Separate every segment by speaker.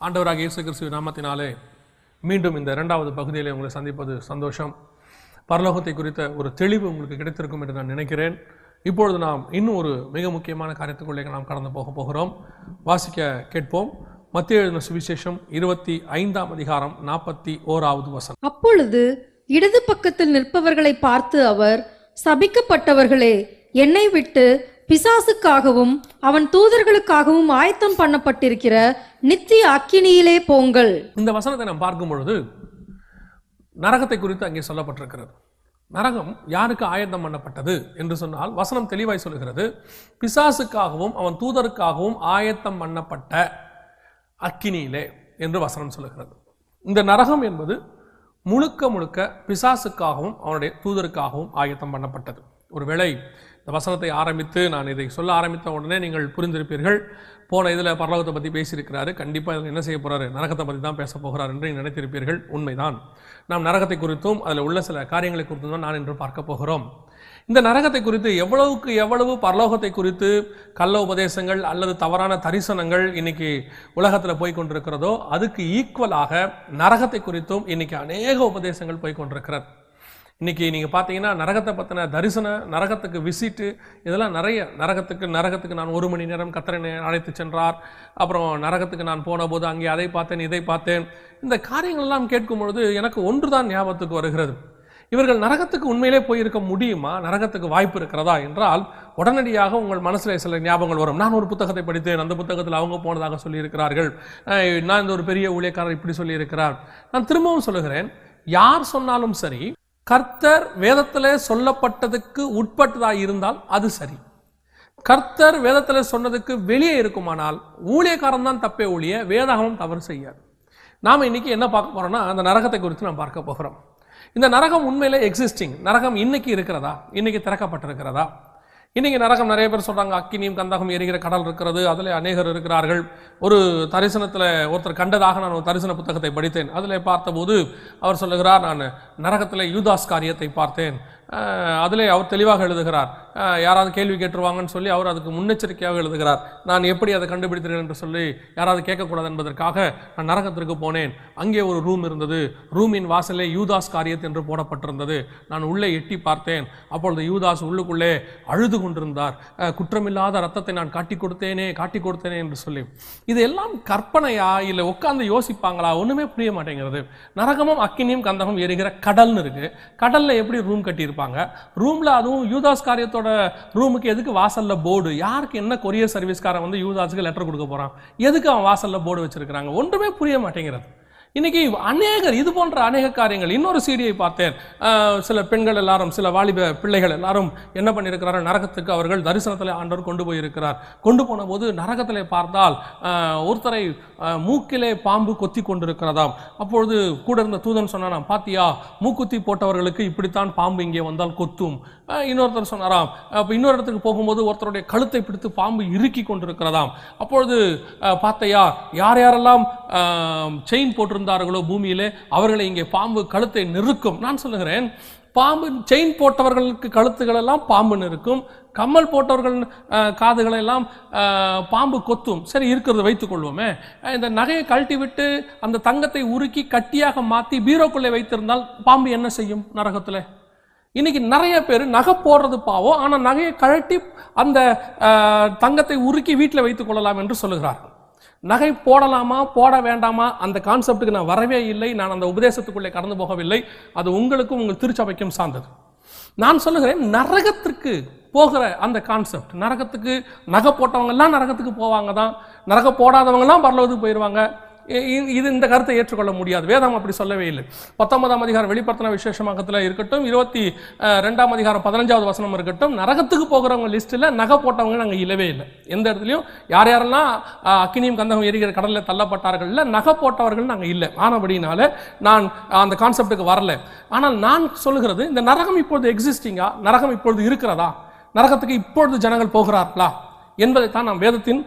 Speaker 1: ஆண்டவராக இயேசு கிறிஸ்துவின் நாமத்தினாலே மீண்டும் இந்த இரண்டாவது பகுதியிலே உங்களை சந்திப்பது சந்தோஷம். பரலோகத்தை குறித்த ஒரு தெளிவு உங்களுக்கு கிடைத்திருக்கும் என்று நான் நினைக்கிறேன். இப்பொழுது நாம் இன்னும் ஒரு மிக முக்கியமான காரியத்துக்குள்ளே நாம் கடந்து போகிறோம். வாசிக்க கேட்போம். மத்தேயு எழுதின சுவிசேஷம் 25ஆம் அதிகாரம் 41வது வசனம்.
Speaker 2: அப்பொழுது இடது பக்கத்தில் நிற்பவர்களை பார்த்து அவர், சபிக்கப்பட்டவர்களே, என்னை விட்டு பிசாசுக்காகவும் அவன் தூதர்களுக்காகவும் ஆயத்தம் பண்ணப்பட்டிருக்கிற நித்திய அக்கினியிலே போங்கள்.
Speaker 1: இந்த வசனத்தை நாம் பார்க்கும் பொழுது நரகத்தை குறித்து அங்கே சொல்லப்பட்டிருக்கிறது. நரகம் யாருக்கு ஆயத்தம் பண்ணப்பட்டது என்று சொன்னால் வசனம் தெளிவாய் சொல்கிறது, பிசாசுக்காகவும் அவன் தூதருக்காகவும் ஆயத்தம் பண்ணப்பட்ட அக்கினியிலே என்று வசனம் சொல்லுகிறது. இந்த நரகம் என்பது முழுக்க முழுக்க பிசாசுக்காகவும் அவனுடைய தூதருக்காகவும் ஆயத்தம் பண்ணப்பட்டது. ஒருவேளை இந்த வசனத்தை ஆரம்பித்து நான் இதை சொல்ல ஆரம்பித்த உடனே நீங்கள் புரிந்திருப்பீர்கள், போன இதில் பரலோகத்தை பற்றி பேசியிருக்கிறாரு, கண்டிப்பாக இதில் என்ன செய்ய போகிறாரு, நரகத்தை பற்றி தான் பேச போகிறார் என்று நினைத்திருப்பீர்கள். உண்மைதான். நாம் நரகத்தை குறித்தும் அதில் உள்ள சில காரியங்களை குறித்தும் தான் நான் இன்று பார்க்க போகிறோம். இந்த நரகத்தை குறித்து எவ்வளவுக்கு எவ்வளவு பரலோகத்தை குறித்து கள்ள உபதேசங்கள் அல்லது தவறான தரிசனங்கள் இன்னைக்கு உலகத்தில் போய் கொண்டிருக்கிறதோ அதுக்கு ஈக்குவலாக நரகத்தை குறித்தும் இன்னைக்கு அநேக உபதேசங்கள் போய் கொண்டிருக்கிறது. இன்னைக்கு நீங்கள் பார்த்தீங்கன்னா நரகத்தை பற்றின தரிசனம், நரகத்துக்கு விசிட்டு, இதெல்லாம் நிறைய. நரகத்துக்கு நான் 1 மணி நேரம் கர்த்தரை அழைத்து சென்றார், அப்புறம் நரகத்துக்கு நான் போன போது அங்கே அதை பார்த்தேன் இதை பார்த்தேன். இந்த காரியங்கள்லாம் கேட்கும் பொழுது எனக்கு ஒன்று தான் ஞாபகத்துக்கு வருகிறது. இவர்கள் நரகத்துக்கு உண்மையிலே போயிருக்க முடியுமா, நரகத்துக்கு வாய்ப்பு இருக்கிறதா என்றால் உடனடியாக உங்கள் மனசில் சில ஞாபகங்கள் வரும். நான் ஒரு புத்தகத்தை படித்தேன், அந்த புத்தகத்தில் அவங்க போனதாக சொல்லியிருக்கிறார்கள், நான் இந்த ஒரு பெரிய ஊழியக்காரர் இப்படி சொல்லியிருக்கிறார். நான் திரும்பவும் சொல்லுகிறேன், யார் சொன்னாலும் சரி, கர்த்தர் வேதத்திலே சொல்லப்பட்டதுக்கு உட்பட்டதாக இருந்தால் அது சரி. கர்த்தர் வேதத்திலே சொன்னதுக்கு வெளியே இருக்குமானால் ஊழியக்காரன் தான் தப்பே ஒழிய வேதாகமும் தவறு செய்யாது. நாம் இன்னைக்கு என்ன பார்க்க போறோம்னா அந்த நரகத்தை குறித்து நாம் பார்க்க போகிறோம். இந்த நரகம் உண்மையிலே எக்ஸிஸ்டிங், நரகம் இன்னைக்கு இருக்கிறதா, இன்னைக்கு திறக்கப்பட்டிருக்கிறதா? இன்னைக்கு நரகம் நிறைய பேர் சொல்றாங்க, அக்கினியும் கந்தகம் எரிகிற கடல் இருக்கிறது, அதில் அநேகர் இருக்கிறார்கள். ஒரு தரிசனத்தில் ஒருத்தர் கண்டதாக நான் ஒரு தரிசன புத்தகத்தை படித்தேன். அதில் பார்த்தபோது அவர் சொல்லுகிறார், நான் நரகத்தில் யூதாஸ் காரியத்தை பார்த்தேன். அதிலே அவர் தெளிவாக எழுதுகிறார், யாராவது கேள்வி கேட்டுருவாங்கன்னு சொல்லி அவர் அதுக்கு முன்னெச்சரிக்கையாக எழுதுகிறார். நான் எப்படி அதை கண்டுபிடித்தேன் என்று சொல்லி யாராவது கேட்கக்கூடாது என்பதற்காக நான் நரகத்திற்கு போனேன். அங்கே ஒரு ரூம் இருந்தது, ரூமின் வாசலே யூதாஸ் காரியத் என்று போடப்பட்டிருந்தது. நான் உள்ளே எட்டி பார்த்தேன். அப்பொழுது யூதாஸ் உள்ளுக்குள்ளே அழுது கொண்டிருந்தார். குற்றமில்லாத ரத்தத்தை நான் காட்டி கொடுத்தேனே என்று சொல்லி. இது எல்லாம் கற்பனையா இல்லை உட்கார்ந்து யோசிப்பாங்களா? ஒண்ணுமே புரிய மாட்டேங்கிறது. நரகமும் அக்கினியும் கந்தகம் எரிகிற கடல்னு இருக்கு. கடல்ல எப்படி ரூம் கட்டி இருப்பாங்க? ரூம்ல, அதுவும் யூதாஸ் காரியத்தோட ரூமுக்கு எதுக்கு வாசல்ல போர்டு? யாருக்கு என்ன கொரியர் சர்வீஸ்காரன் வந்து யூதாஸுக்கு லெட்டர் கொடுக்க போறான்? எதுக்கு அவன் வாசல்ல போர்டு வச்சிருக்கிறாங்க? ஒன்றுமே புரிய மாட்டேங்கிறது. இன்னைக்கு அநேகர் இது போன்ற அநேக காரியங்கள். இன்னொரு சீடியை பார்த்தேன், சில பெண்கள் எல்லாரும், சில வாலிப பிள்ளைகள் எல்லாரும் என்ன பண்ணியிருக்கிறார்கள், நரகத்துக்கு அவர்கள் தரிசனத்தில் ஆண்டவர் கொண்டு போயிருக்கிறார். கொண்டு போன போது நரகத்திலே பார்த்தால் ஒருத்தரை மூக்கிலே பாம்பு கொத்தி கொண்டிருக்கிறதாம். அப்பொழுது கூட இருந்த தூதன் சொன்னான், பாத்தியா, மூக்குத்தி போட்டவர்களுக்கு இப்படித்தான் பாம்பு இங்கே வந்தால் கொத்தும். இன்னொருத்தர் சொன்னாராம், இன்னொரு இடத்துக்கு போகும்போது ஒருத்தருடைய கழுத்தை பிடித்து பாம்பு இறுக்கி கொண்டிருக்கிறதாம். அப்பொழுது பார்த்தையா, யார் யாரெல்லாம் செயின் போட்டிருந்தார்களோ பூமியிலே அவர்களை இங்கே பாம்பு கழுத்தை நெருக்கும். நான் சொல்லுகிறேன், பாம்பு செயின் போட்டவர்களுக்கு கழுத்துக்கள் எல்லாம் பாம்பு நெருக்கும், கம்மல் போட்டவர்கள் காதுகளை எல்லாம் பாம்பு கொத்தும். சரி, இருக்கிறத வைத்துக் கொள்வோமே. இந்த நகையை கழட்டி விட்டு அந்த தங்கத்தை உருக்கி கட்டியாக மாற்றி பீரோக்குள்ளே வைத்திருந்தால் பாம்பு என்ன செய்யும் நரகத்தில்? இன்னைக்கு நிறைய பேர் நகை போடுறது பாவம், ஆனால் நகையை கழட்டி அந்த தங்கத்தை உருக்கி வீட்டில் வைத்துக் கொள்ளலாம் என்று சொல்லுகிறார்கள். நகை போடலாமா போட வேண்டாமா அந்த கான்செப்டுக்கு நான் வரவே இல்லை. நான் அந்த உபதேசத்துக்குள்ளே கடந்து போகவில்லை. அது உங்களுக்கும் உங்கள் திருச்சபைக்கும் சார்ந்தது. நான் சொல்லுகிறேன், நரகத்திற்கு போகிற அந்த கான்செப்ட், நரகத்துக்கு நகை போட்டவங்க எல்லாம் நரகத்துக்கு போவாங்க தான், நரக போடாதவங்க எல்லாம் பரலோகத்துக்கு போயிடுவாங்க. இது இந்த கருத்தை ஏற்றுக்கொள்ள முடியாது. வேதம் அப்படி சொல்லவே இல்லை. 19ஆம் அதிகாரம் வெளிப்படுத்தின விசேஷமாகத்தில் இருக்கட்டும், 22ஆம் அதிகாரம் 15வது வசனம் இருக்கட்டும், நரகத்துக்கு போகிறவங்க லிஸ்ட்டில் நகை போட்டவங்க நாங்கள் இல்லவே இல்லை. எந்த இடத்துலையும் யார் யாரெல்லாம் அக்கினியும் கந்தகம் எரிகிற கடலில் தள்ளப்பட்டார்கள் இல்லை, நகை போட்டவர்கள் நாங்கள் இல்லை. ஆனபடினால நான் அந்த கான்செப்டுக்கு வரல. ஆனால் நான் சொல்லுகிறது, இந்த நரகம் இப்பொழுது எக்ஸிஸ்டிங்கா, நரகம் இப்பொழுது இருக்கிறதா, நரகத்துக்கு இப்பொழுது ஜனங்கள் போகிறார்களா என்பதைத்தான் நாம் வேதத்தின்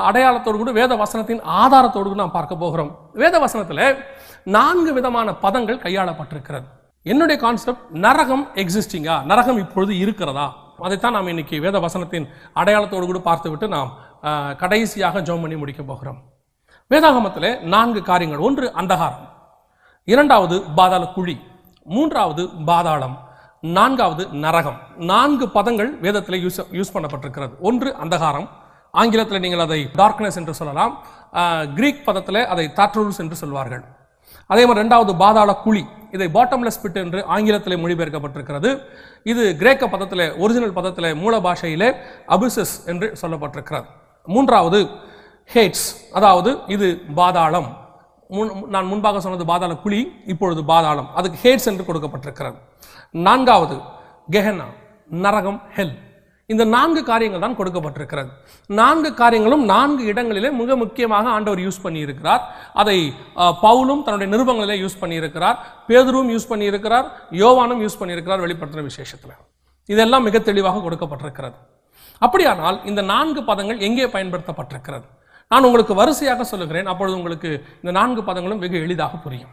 Speaker 1: அடையாளத்தோடு கூட வேத வசனத்தின் ஆதாரத்தோடு கூட நாம் பார்க்க போகிறோம். வேத வசனத்தில் 4 விதமான பதங்கள் கையாளப்பட்டிருக்கிறது. என்னுடைய கான்செப்ட், நரகம் எக்ஸிஸ்டிங்கா, நரகம் இப்பொழுது இருக்கிறதா, அதைத்தான் நாம் இன்னைக்கு வேத வசனத்தின் அடையாளத்தோடு கூட பார்த்துவிட்டு நாம் கடைசியாக ஜெபம் பண்ணி முடிக்க போகிறோம். வேதாகமத்திலே 4 காரியங்கள். ஒன்று அந்தகாரம், இரண்டாவது பாதாள குழி, மூன்றாவது பாதாளம், நான்காவது நரகம். 4 பதங்கள் வேதத்தில் யூஸ் பண்ணப்பட்டிருக்கிறது. ஒன்று அந்தகாரம், ஆங்கிலத்தில் நீங்கள் அதை டார்க்னஸ் என்று சொல்லலாம், கிரீக் பதத்தில் அதை தாட்ரூல்ஸ் என்று சொல்வார்கள். அதே மாதிரி இரண்டாவது பாதாள குழி, இதை பாட்டம்லெஸ் பிட் என்று ஆங்கிலத்திலே மொழிபெயர்க்கப்பட்டிருக்கிறது. இது கிரேக்க பதத்திலே, ஒரிஜினல் பதத்திலே, மூல பாஷையிலே அபிசஸ் என்று சொல்லப்பட்டிருக்கிறது. மூன்றாவது ஹேட்ஸ், அதாவது இது பாதாளம். நான் முன்பாக சொன்னது பாதாள குழி, இப்பொழுது பாதாளம், அதுக்கு ஹேட்ஸ் என்று கொடுக்கப்பட்டிருக்கிறது. நான்காவது கெஹென்னா, நரகம், ஹெல். இந்த 4 காரியங்கள் தான் கொடுக்கப்பட்டிருக்கிறது. 4 காரியங்களும் 4 இடங்களிலே மிக முக்கியமாக ஆண்டவர் யூஸ் பண்ணி இருக்கிறார். அதை பவுலும் தன்னுடைய நிருபங்களிலே யூஸ் பண்ணி இருக்கிறார், பேதுருவும் யூஸ் பண்ணி இருக்கிறார், யோவானும் யூஸ் பண்ணி இருக்கிறார் வெளிப்படுத்தின விசேஷத்தில். இதெல்லாம் மிக தெளிவாக கொடுக்கப்பட்டிருக்கிறது. அப்படியானால் இந்த 4 பதங்கள் எங்கே பயன்படுத்தப்பட்டிருக்கிறது? நான் உங்களுக்கு வரிசையாக சொல்லுகிறேன், அப்பொழுது உங்களுக்கு இந்த 4 பதங்களும் வெகு எளிதாக புரியும்.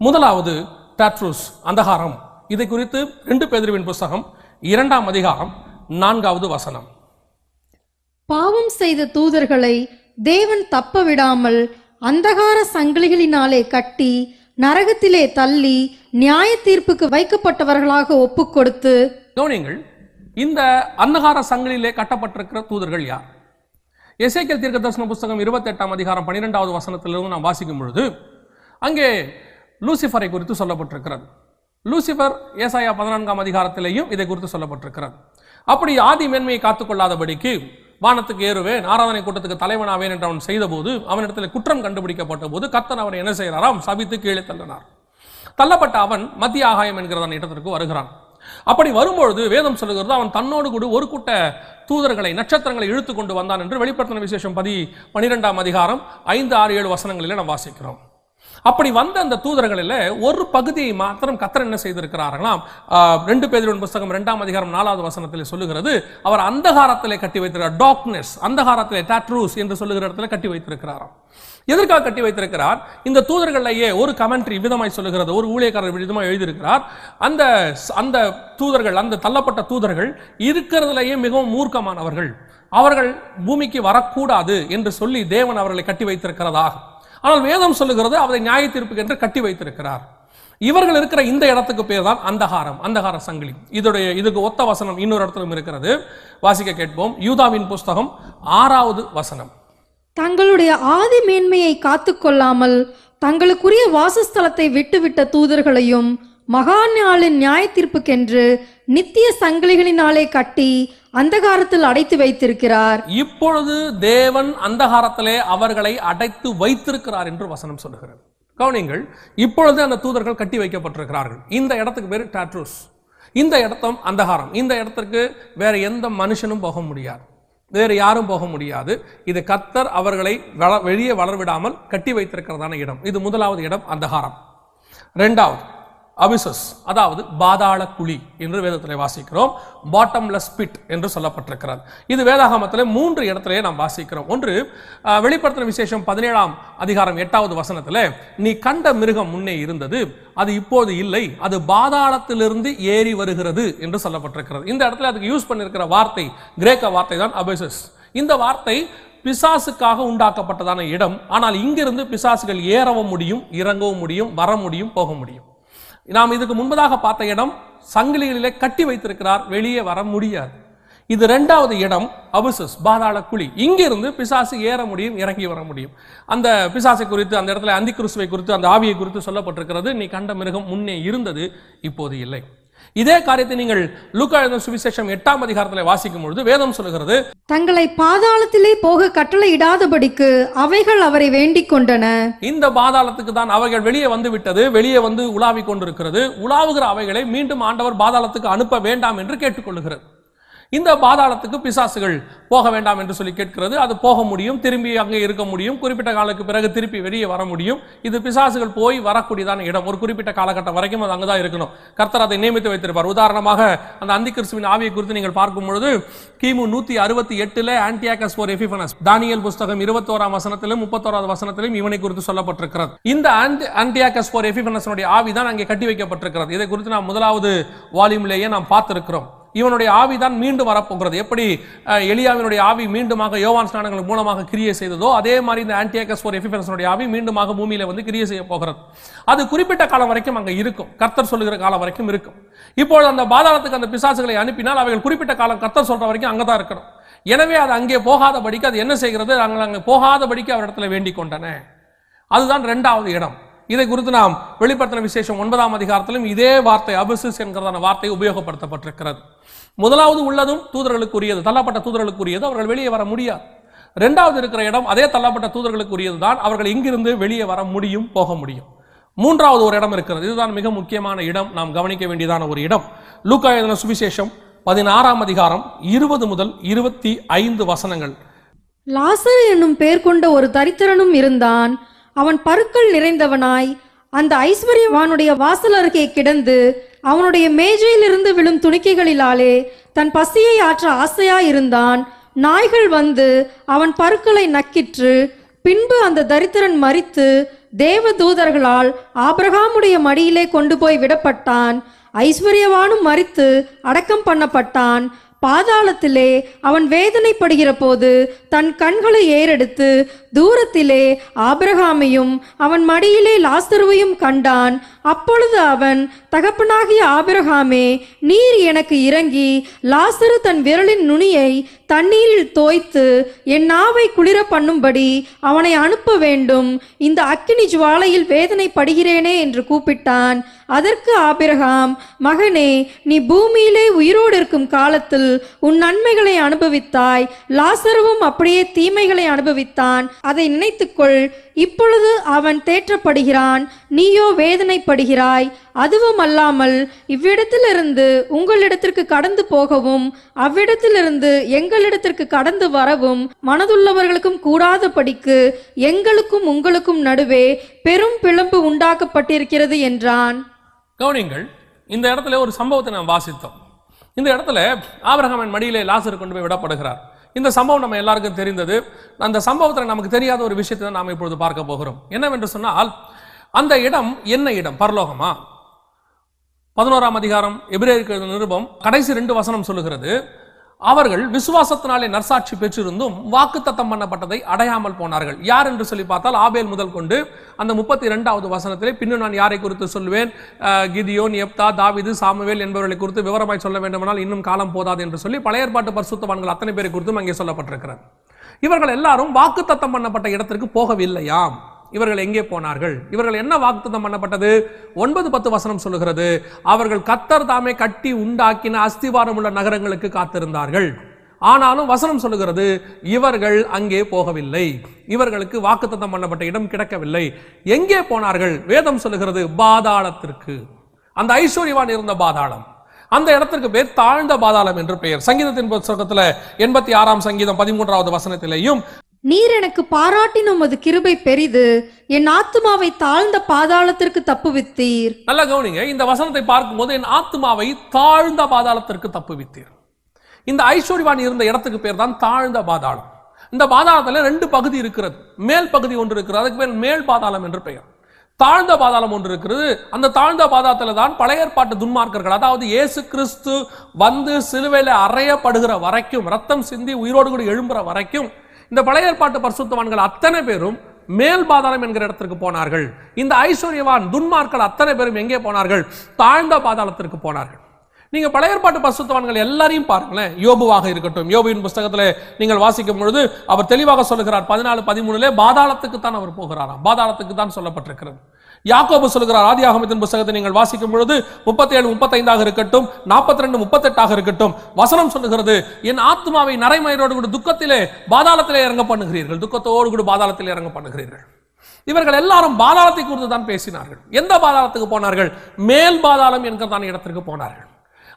Speaker 1: முதலாவது டாட்ரூஸ், அந்தகாரம். இதை குறித்து 2 பேதுருவின் புஸ்தகம் 2ஆம் அதிகாரம் 4வது வசனம்.
Speaker 2: பாவம் செய்த தூதர்களை தேவன் தப்ப விடாமல் அந்தகார சங்கிலிகளினாலே கட்டி நரகத்திலே தள்ளி நியாய தீர்ப்புக்கு வைக்கப்பட்டவர்களாக ஒப்புக் கொடுத்து.
Speaker 1: கவனியுங்கள், இந்த அந்தகார சங்கிலிலே கட்டப்பட்டிருக்கிற தூதர்கள் யார்? எசேக்கியேல் தீர்க்கதரிசன புஸ்தகம் 28ஆம் அதிகாரம் 12வது வசனத்திலிருந்து நாம் வாசிக்கும் பொழுது அங்கே லூசிஃபரை குறித்து சொல்லப்பட்டிருக்கிறது. லூசிஃபர் ஏசாயா 14ஆம் அதிகாரத்திலேயும் இதை குறித்து சொல்லப்பட்டிருக்கிறது. அப்படி ஆதி மேன்மையை காத்துக்கொள்ளாதபடிக்கு வானத்துக்கு ஏறுவேன், ஆராதனை கூட்டத்துக்கு தலைவனாவேன் என்று அவன் செய்தபோது, அவனிடத்தில் குற்றம் கண்டுபிடிக்கப்பட்ட போது கர்த்தர் அவனை என்ன செய்கிறாராம்? சபித்து கீழே தள்ளினார். தள்ளப்பட்ட அவன் மத்திய ஆகாயம் என்கிறதான இடத்திற்கு வருகிறான். அப்படி வரும்பொழுது வேதம் சொல்லுகிறது, அவன் தன்னோடு கூட ஒரு கூட்ட தூதர்களை, நட்சத்திரங்களை இழுத்து கொண்டு வந்தான் என்று வெளிப்படுத்தின விசேஷம் 12ஆம் அதிகாரம் 5, 6, 7 வசனங்களிலே நாம் வாசிக்கிறோம். அப்படி வந்த அந்த தூதர்களில் ஒரு பகுதியை மாத்திரம் கர்த்தர் என்ன செய்திருக்கிறார்களாம்? 2 பேதுருவின் புஸ்தகம் 2ஆம் அதிகாரம் 4வது வசனத்தில் சொல்லுகிறது, அவர் அந்தகாரத்திலே கட்டி வைத்திருக்கிறார். டார்க்னஸ், அந்தகாரத்திலே, டாட்ரூஸ் என்று சொல்லுகிற இடத்துல கட்டி வைத்திருக்கிறாராம். எதற்காக கட்டி வைத்திருக்கிறார்? இந்த தூதர்களிலேயே ஒரு கமெண்ட்ரி விதமாய் சொல்லுகிறது, ஒரு ஊழியக்காரர் விதமாக எழுதியிருக்கிறார், அந்த தூதர்கள், அந்த தள்ளப்பட்ட தூதர்கள் இருக்கிறதுலேயே மிகவும் மூர்க்கமானவர்கள், அவர்கள் பூமிக்கு வரக்கூடாது என்று சொல்லி தேவன் அவர்களை கட்டி வைத்திருக்கிறதாக. ஆனால் வேதம் சொல்லுகிறது அவரை நியாய தீர்ப்புக்கு என்று கட்டி வைத்திருக்கிறார். இவர்கள் இருக்கிற இந்த இடத்துக்கு பேர் தான் அந்தகாரம், அந்தகார சங்கிலி. இதுக்கு ஒத்த வசனம் இன்னொரு இடத்திலும் இருக்கிறது, வாசிக்க கேட்போம். யூதாவின் புஸ்தகம் 6வது வசனம்.
Speaker 2: தங்களுடைய ஆதி மேன்மையை காத்துக்கொள்ளாமல் தங்களுக்குரிய வாசஸ்தலத்தை விட்டுவிட்ட தூதர்களையும் மகா நாளின் நியாய தீர்ப்புக்கென்று நித்திய சங்கிலிகளினாலே கட்டி அந்தகாரத்தில் அடைத்து வைத்திருக்கிறார்.
Speaker 1: இப்பொழுது தேவன் அந்தகாரத்திலே அவர்களை அடைத்து வைத்திருக்கிறார் என்று வசனம் சொல்லுகிறது. கவனிங்கள், இப்பொழுது அந்த தூதர்கள் கட்டி வைக்கப்பட்டிருக்கிறார்கள். இந்த இடத்துக்கு பேர் டாட்ரூஸ், இந்த இடத்தும் அந்தகாரம். இந்த இடத்திற்கு வேற எந்த மனுஷனும் போக முடியாது, வேறு யாரும் போக முடியாது. இது கர்த்தர் அவர்களை வெளியே வளர்விடாமல் கட்டி வைத்திருக்கிறதான இடம். இது முதலாவது இடம், அந்தகாரம். இரண்டாவது அபிசஸ், அதாவது பாதாள குழி என்று வேதத்திலே வாசிக்கிறோம். பாட்டம்லெஸ் பிட் என்று சொல்லப்பட்டிருக்கிறது. இது வேதாகமத்திலே 3 இடத்திலே நாம் வாசிக்கிறோம். ஒன்று வெளிப்படுத்தின விசேஷம் 17ஆம் அதிகாரம் 8வது வசனத்திலே, நீ கண்ட மிருகம் முன்னே இருந்தது, அது இப்போது இல்லை, அது பாதாளத்திலிருந்து ஏறி வருகிறது என்று சொல்லப்பட்டிருக்கிறது. இந்த இடத்துல அதுக்கு யூஸ் பண்ணியிருக்கிற வார்த்தை கிரேக்க வார்த்தை தான் அபிசஸ். இந்த வார்த்தை பிசாசுக்காக உண்டாக்கப்பட்டதான இடம். ஆனால் இங்கிருந்து பிசாசுகள் ஏறவும் முடியும், இறங்கவும் முடியும், வர முடியும், போக முடியும். நாம் இதுக்கு முன்பதாக பார்த்த இடம் சங்கிலிகளிலே கட்டி வைத்திருக்கிறார், வெளியே வர முடியாது. இது 2வது இடம் அபிசஸ், பாதாள குழி. இங்கிருந்து பிசாசு ஏற முடியும், இறங்கி வர முடியும். அந்த பிசாசை குறித்து, அந்த இடத்துல அந்தி கிறிஸ்துவை குறித்து, அந்த ஆவியை குறித்து சொல்லப்பட்டிருக்கிறது, நீ கண்ட மிருகம் முன்னே இருந்தது, இப்போது இல்லை. இதே காரியத்தை நீங்கள் லூக்கா எழுதின சுவிசேஷம் 8ஆம் அதிகாரத்தில் வாசிக்கும் பொழுது வேதம் சொல்லுகிறது, தங்களை
Speaker 2: பாதாளத்திலே போக கட்டளை இடாதபடிக்கு அவைகள் அவரை வேண்டிக் கொண்டன.
Speaker 1: இந்த பாதாளத்துக்கு தான் அவைகள் வெளியே வந்து விட்டது, வெளியே வந்து உலாவிக் கொண்டிருக்கிறது. உலாவுகிற அவைகளை மீண்டும் ஆண்டவர் பாதாளத்துக்கு அனுப்ப வேண்டாம் என்று கேட்டுக்கொள்ளுகிறது. இந்த பாதாளத்துக்கு பிசாசுகள் போக வேண்டாம் என்று சொல்லி கேட்கிறது. அது போக முடியும், திரும்பி அங்கே இருக்க முடியும், குறிப்பிட்ட காலத்துக்கு பிறகு திருப்பி வெளியே வர முடியும். இது பிசாசுகள் போய் வரக்கூடியதான இடம். ஒரு குறிப்பிட்ட காலகட்டம் வரைக்கும் அது அங்கதான் இருக்கணும். கர்த்தர் அதை நியமித்து வைத்திருப்பார். உதாரணமாக அந்த அந்தி கிறிஸ்துவின் ஆவியை குறித்து நீங்கள் பார்க்கும் பொழுது கிமு 168 ஆன்டியாகஸ் போர் எபிஃபனஸ், தானியேல் புஸ்தகம் 21ஆம் வசனத்திலும் 31வது வசனத்திலும் இவனை குறித்து சொல்லப்பட்டிருக்கிறது. இந்த ஆன்டியாகஸ் போர் எபிஃபனஸ் ஆவிதான் அங்கே கட்டி வைக்கப்பட்டிருக்கிறது. இதை குறித்து நாம் முதலாவது வால்யூம்லேயே நாம் பார்த்திருக்கிறோம். இவனுடைய ஆவிதான் மீண்டும் வரப்போகிறது. எப்படி எலியாவினுடைய ஆவி மீண்டுமாக யோவான் ஸ்நானங்கள் மூலமாக கிரியை செய்ததோ அதே மாதிரி இந்த ஆன்டியோகஸ் எபிஃபனஸுடைய ஆவி மீண்டுமாக பூமியில வந்து கிரியை செய்ய போகிறது. அது குறிப்பிட்ட காலம் வரைக்கும் அங்க இருக்கும், கர்த்தர் சொல்லுகிற காலம் வரைக்கும் இருக்கும். இப்பொழுது அந்த பாதாளத்துக்கு அந்த பிசாசுகளை அனுப்பினால் அவைகள் குறிப்பிட்ட காலம் கர்த்தர் சொல்ற வரைக்கும் அங்கதான் இருக்கணும். எனவே அது அங்கே போகாதபடிக்கு அது என்ன செய்கிறது, நாங்கள் அங்கே போகாதபடிக்கு அவரிடத்துல வேண்டிக் கொண்டன. அதுதான் இரண்டாவது இடம். இதை குறித்து நாம் வெளிப்படுத்தின விசேஷம் 9ஆம் அதிகாரத்திலும் இதே வார்த்தை அபிசிஸ் என்கிறதான வார்த்தை உபயோகப்படுத்தப்பட்டிருக்கிறது. முதலாவது உள்ளதும் தூதர்களுக்குரியது, தள்ளப்பட்ட தூதர்களுக்குரியது, அவர்கள் வெளியே வர முடியாது. இரண்டாவது இருக்கிற இடம் அதே தள்ளப்பட்ட தூதர்களுக்குரியது தான், அவர்கள் இங்கிருந்து வெளியே வர முடியும், போக முடியும். மூன்றாவது ஒரு இடம் இருக்கிறது, இதுதான் மிக முக்கியமான இடம், நாம் கவனிக்க வேண்டியதான ஒரு இடம். லூக்கா எழுதின சுவிசேஷம் 16ஆம் அதிகாரம் 20 முதல் 25 வசனங்கள்.
Speaker 2: லாசரு என்னும் பேர் கொண்ட ஒரு தரித்திரனும் இருந்தான். அவன் பருக்கள் நிறைந்தவனாய் அந்த ஐஸ்வர்யவானுடைய வாசல் அருகே கிடந்து அவனுடைய மேஜையிலிருந்து விழும் துணிக்கைகளிலாலே தன் பசியை ஆற்ற ஆசையாயிருந்தான். நாய்கள் வந்து அவன் பருக்களை நக்கிற்று. பின்பு அந்த தரித்திரன் மரித்து தேவ தூதர்களால் ஆபிரகாமுடைய மடியிலே கொண்டு போய் விடப்பட்டான். ஐஸ்வர்யவானும் மரித்து அடக்கம் பண்ணப்பட்டான். பாதாளத்திலே அவன் வேதனைப்படுகிற போது தன் கண்களை ஏறெடுத்து தூரத்திலே ஆபிரகாமையும் அவன் மடியிலே லாசருவையும் கண்டான். அப்பொழுது அவன், தகப்பனாகிய ஆபிரகாமே, நீர் எனக்கு இறங்கி லாசரு தன் விரலின் நுனியை தண்ணீரில் தோய்த்து என் நாவை குளிர பண்ணும்படி அவனை அனுப்ப வேண்டும், இந்த அக்கினி ஜுவாலையில் வேதனைப்படுகிறேனே என்று கூப்பிட்டான். அதற்கு ஆபிரகாம், மகனே, நீ பூமியிலே உயிரோடு இருக்கும் காலத்தில் உன் நன்மைகளை அனுபவித்தாய், லாசருவும் அப்படியே தீமைகளை அனுபவித்தான். அதை நினைத்துக்கொள். இப்பொழுது அவன் தேற்றப்படுகிறான், நீயோ வேதனைப்படுகிறாய். அதுவும் அல்லாமல் இவ்விடத்திலிருந்து உங்களிடத்திற்கு கடந்து போகவும் அவ்விடத்திலிருந்து எங்களிடத்திற்கு கடந்து வரவும் மனதுள்ளவர்களுக்கும் கூடாதபடிக்கு எங்களுக்கும் உங்களுக்கும் நடுவே பெரும் பிளம்பு உண்டாக்கப்பட்டிருக்கிறது என்றான்.
Speaker 1: கவனிங்கள், இந்த இடத்துல ஒரு சம்பவத்தை நாம் வாசித்தோம். இந்த இடத்துல ஆபிரகாமின் மடியிலே லாசரு கொண்டு போய் விடப்படுகிறார். இந்த சம்பவம் நம்ம எல்லாருக்கும் தெரிந்தது. அந்த சம்பவத்தில் நமக்கு தெரியாத ஒரு விஷயத்தை நாம் இப்பொழுது பார்க்க போகிறோம். என்னவென்று சொன்னால், அந்த இடம் என்ன இடம்? பரலோகமா? 11ஆம் அதிகாரம் எபிரேயருக்கு நிருபம் கடைசி 2 வசனம் சொல்லுகிறது, அவர்கள் விசுவாசத்தினாலே நற்சாட்சி பெற்றிருந்தும் வாக்குத்தத்தம் பண்ணப்பட்டதை அடையாமல் போனார்கள். யார் என்று சொல்லி பார்த்தால் ஆபேல் முதல் கொண்டு அந்த 32வது வசனத்திலே, பின்னும் நான் யாரை குறித்து சொல்வேன், கிதியோன், எப்தா, தாவீது, சாமுவேல் என்பவர்களை குறித்து விவரமாய் சொல்ல வேண்டுமானால் இன்னும் காலம் போதாது என்று சொல்லி பழைய ஏற்பாட்டு பரிசுத்தவான்கள் அத்தனை பேரை குறித்தும் அங்கே சொல்லப்பட்டிருக்கிறார். இவர்கள் எல்லாரும் வாக்குத்தத்தம் பண்ணப்பட்ட இடத்திற்கு போகவில்லையாம். இவர்கள் எங்கே போனார்கள்? இவர்கள் என்ன வாக்குத்தத்தம் பண்ணப்பட்டது? 9-10 வசனம் சொல்லுகிறது, அவர்கள் கர்த்தர் தாமே கட்டி உண்டாக்கின அஸ்திவாரம் உள்ள நகரங்களுக்கு காத்திருந்தார்கள். ஆனாலும் வசனம் சொல்லுகிறது, இவர்கள் அங்கே போகவில்லை. இவர்களுக்கு வாக்குத்தத்தம் பண்ணப்பட்ட இடம் கிடைக்கவில்லை. எங்கே போனார்கள்? வேதம் சொல்லுகிறது, பாதாளத்திற்கு. அந்த ஐஸ்வர்யவான் இருந்த பாதாளம், அந்த இடத்திற்கு பேர் தாழ்ந்த பாதாளம் என்று பெயர். சங்கீதத்தின் புத்தகத்தில் 86ஆம் சங்கீதம் 13வது வசனத்திலேயும்,
Speaker 2: நீர் எனக்கு பாராட்டின உமது கிருபை பெரிது, என் ஆத்துமாவை தாழ்ந்த பாதாளத்திற்கு தப்புவித்தீர்.
Speaker 1: நல்லா கவனிங்க, இந்த வசனத்தை பார்க்கும்போது என் ஆத்துமாவை தாழ்ந்த பாதாளத்திற்கு தப்புவித்தீர். இந்த ஐஸ்வர்யவான் இருந்த இடத்துக்கு பேர் தான் தாழ்ந்த பாதாளம். இந்த பாதாளத்துல 2 பகுதி இருக்கிறது. மேல் பகுதி ஒன்று இருக்கிறது, அதுக்கு பேர் மேல் பாதாளம் என்று பெயர். தாழ்ந்த பாதாளம் ஒன்று இருக்கிறது. அந்த தாழ்ந்த பாதாளத்துல தான் பழைய ஏற்பாட்டு துன்மார்க்கர்கள், அதாவது இயேசு கிறிஸ்து வந்து சிலுவையில அறையப்படுகிற வரைக்கும், ரத்தம் சிந்தி உயிரோடு கூட எழும்புற வரைக்கும் இந்த பழைய ஏற்பாட்டு பரிசுத்தவான்கள் அத்தனை பேரும் மேல் பாதாளம் என்கிற இடத்திற்கு போனார்கள். இந்த ஐஸ்வர்யவான் துன்மார்கள் அத்தனை பேரும் எங்கே போனார்கள்? தாழ்ந்த பாதாளத்திற்கு போனார்கள். நீங்க பழைய ஏற்பாட்டு பரிசுத்தவான்கள் எல்லாரையும் பாருங்களேன். யோபுவாக இருக்கட்டும், யோபுவின் புத்தகத்தில் நீங்கள் வாசிக்கும் பொழுது அவர் தெளிவாக சொல்லுகிறார், 14-13 பாதாளத்துக்கு தான் அவர் போகிறாராம். பாதாளத்துக்கு தான் சொல்லப்பட்டிருக்கிறது. யாக்கோபு சொல்லுகிறார், ஆதியாகமத்தின் புத்தகத்தை நீங்கள் வாசிக்கும் பொழுது 37-35 இருக்கட்டும், 42-38 இருக்கட்டும், வசனம் சொல்லுகிறது, என் ஆத்மாவை நரைமயிரோடு கூட துக்கத்திலே பாதாளத்திலே இறங்க பண்ணுகிறீர்கள், துக்கத்தோடு கூட பாதாளத்திலே இறங்க பண்ணுகிறீர்கள். இவர்கள் எல்லாரும் பாதாளத்தை குறித்து தான் பேசினார்கள். எந்த பாதாளத்துக்கு போனார்கள்? மேல் பாதாளம் என்கிறதான இடத்திற்கு போனார்கள்.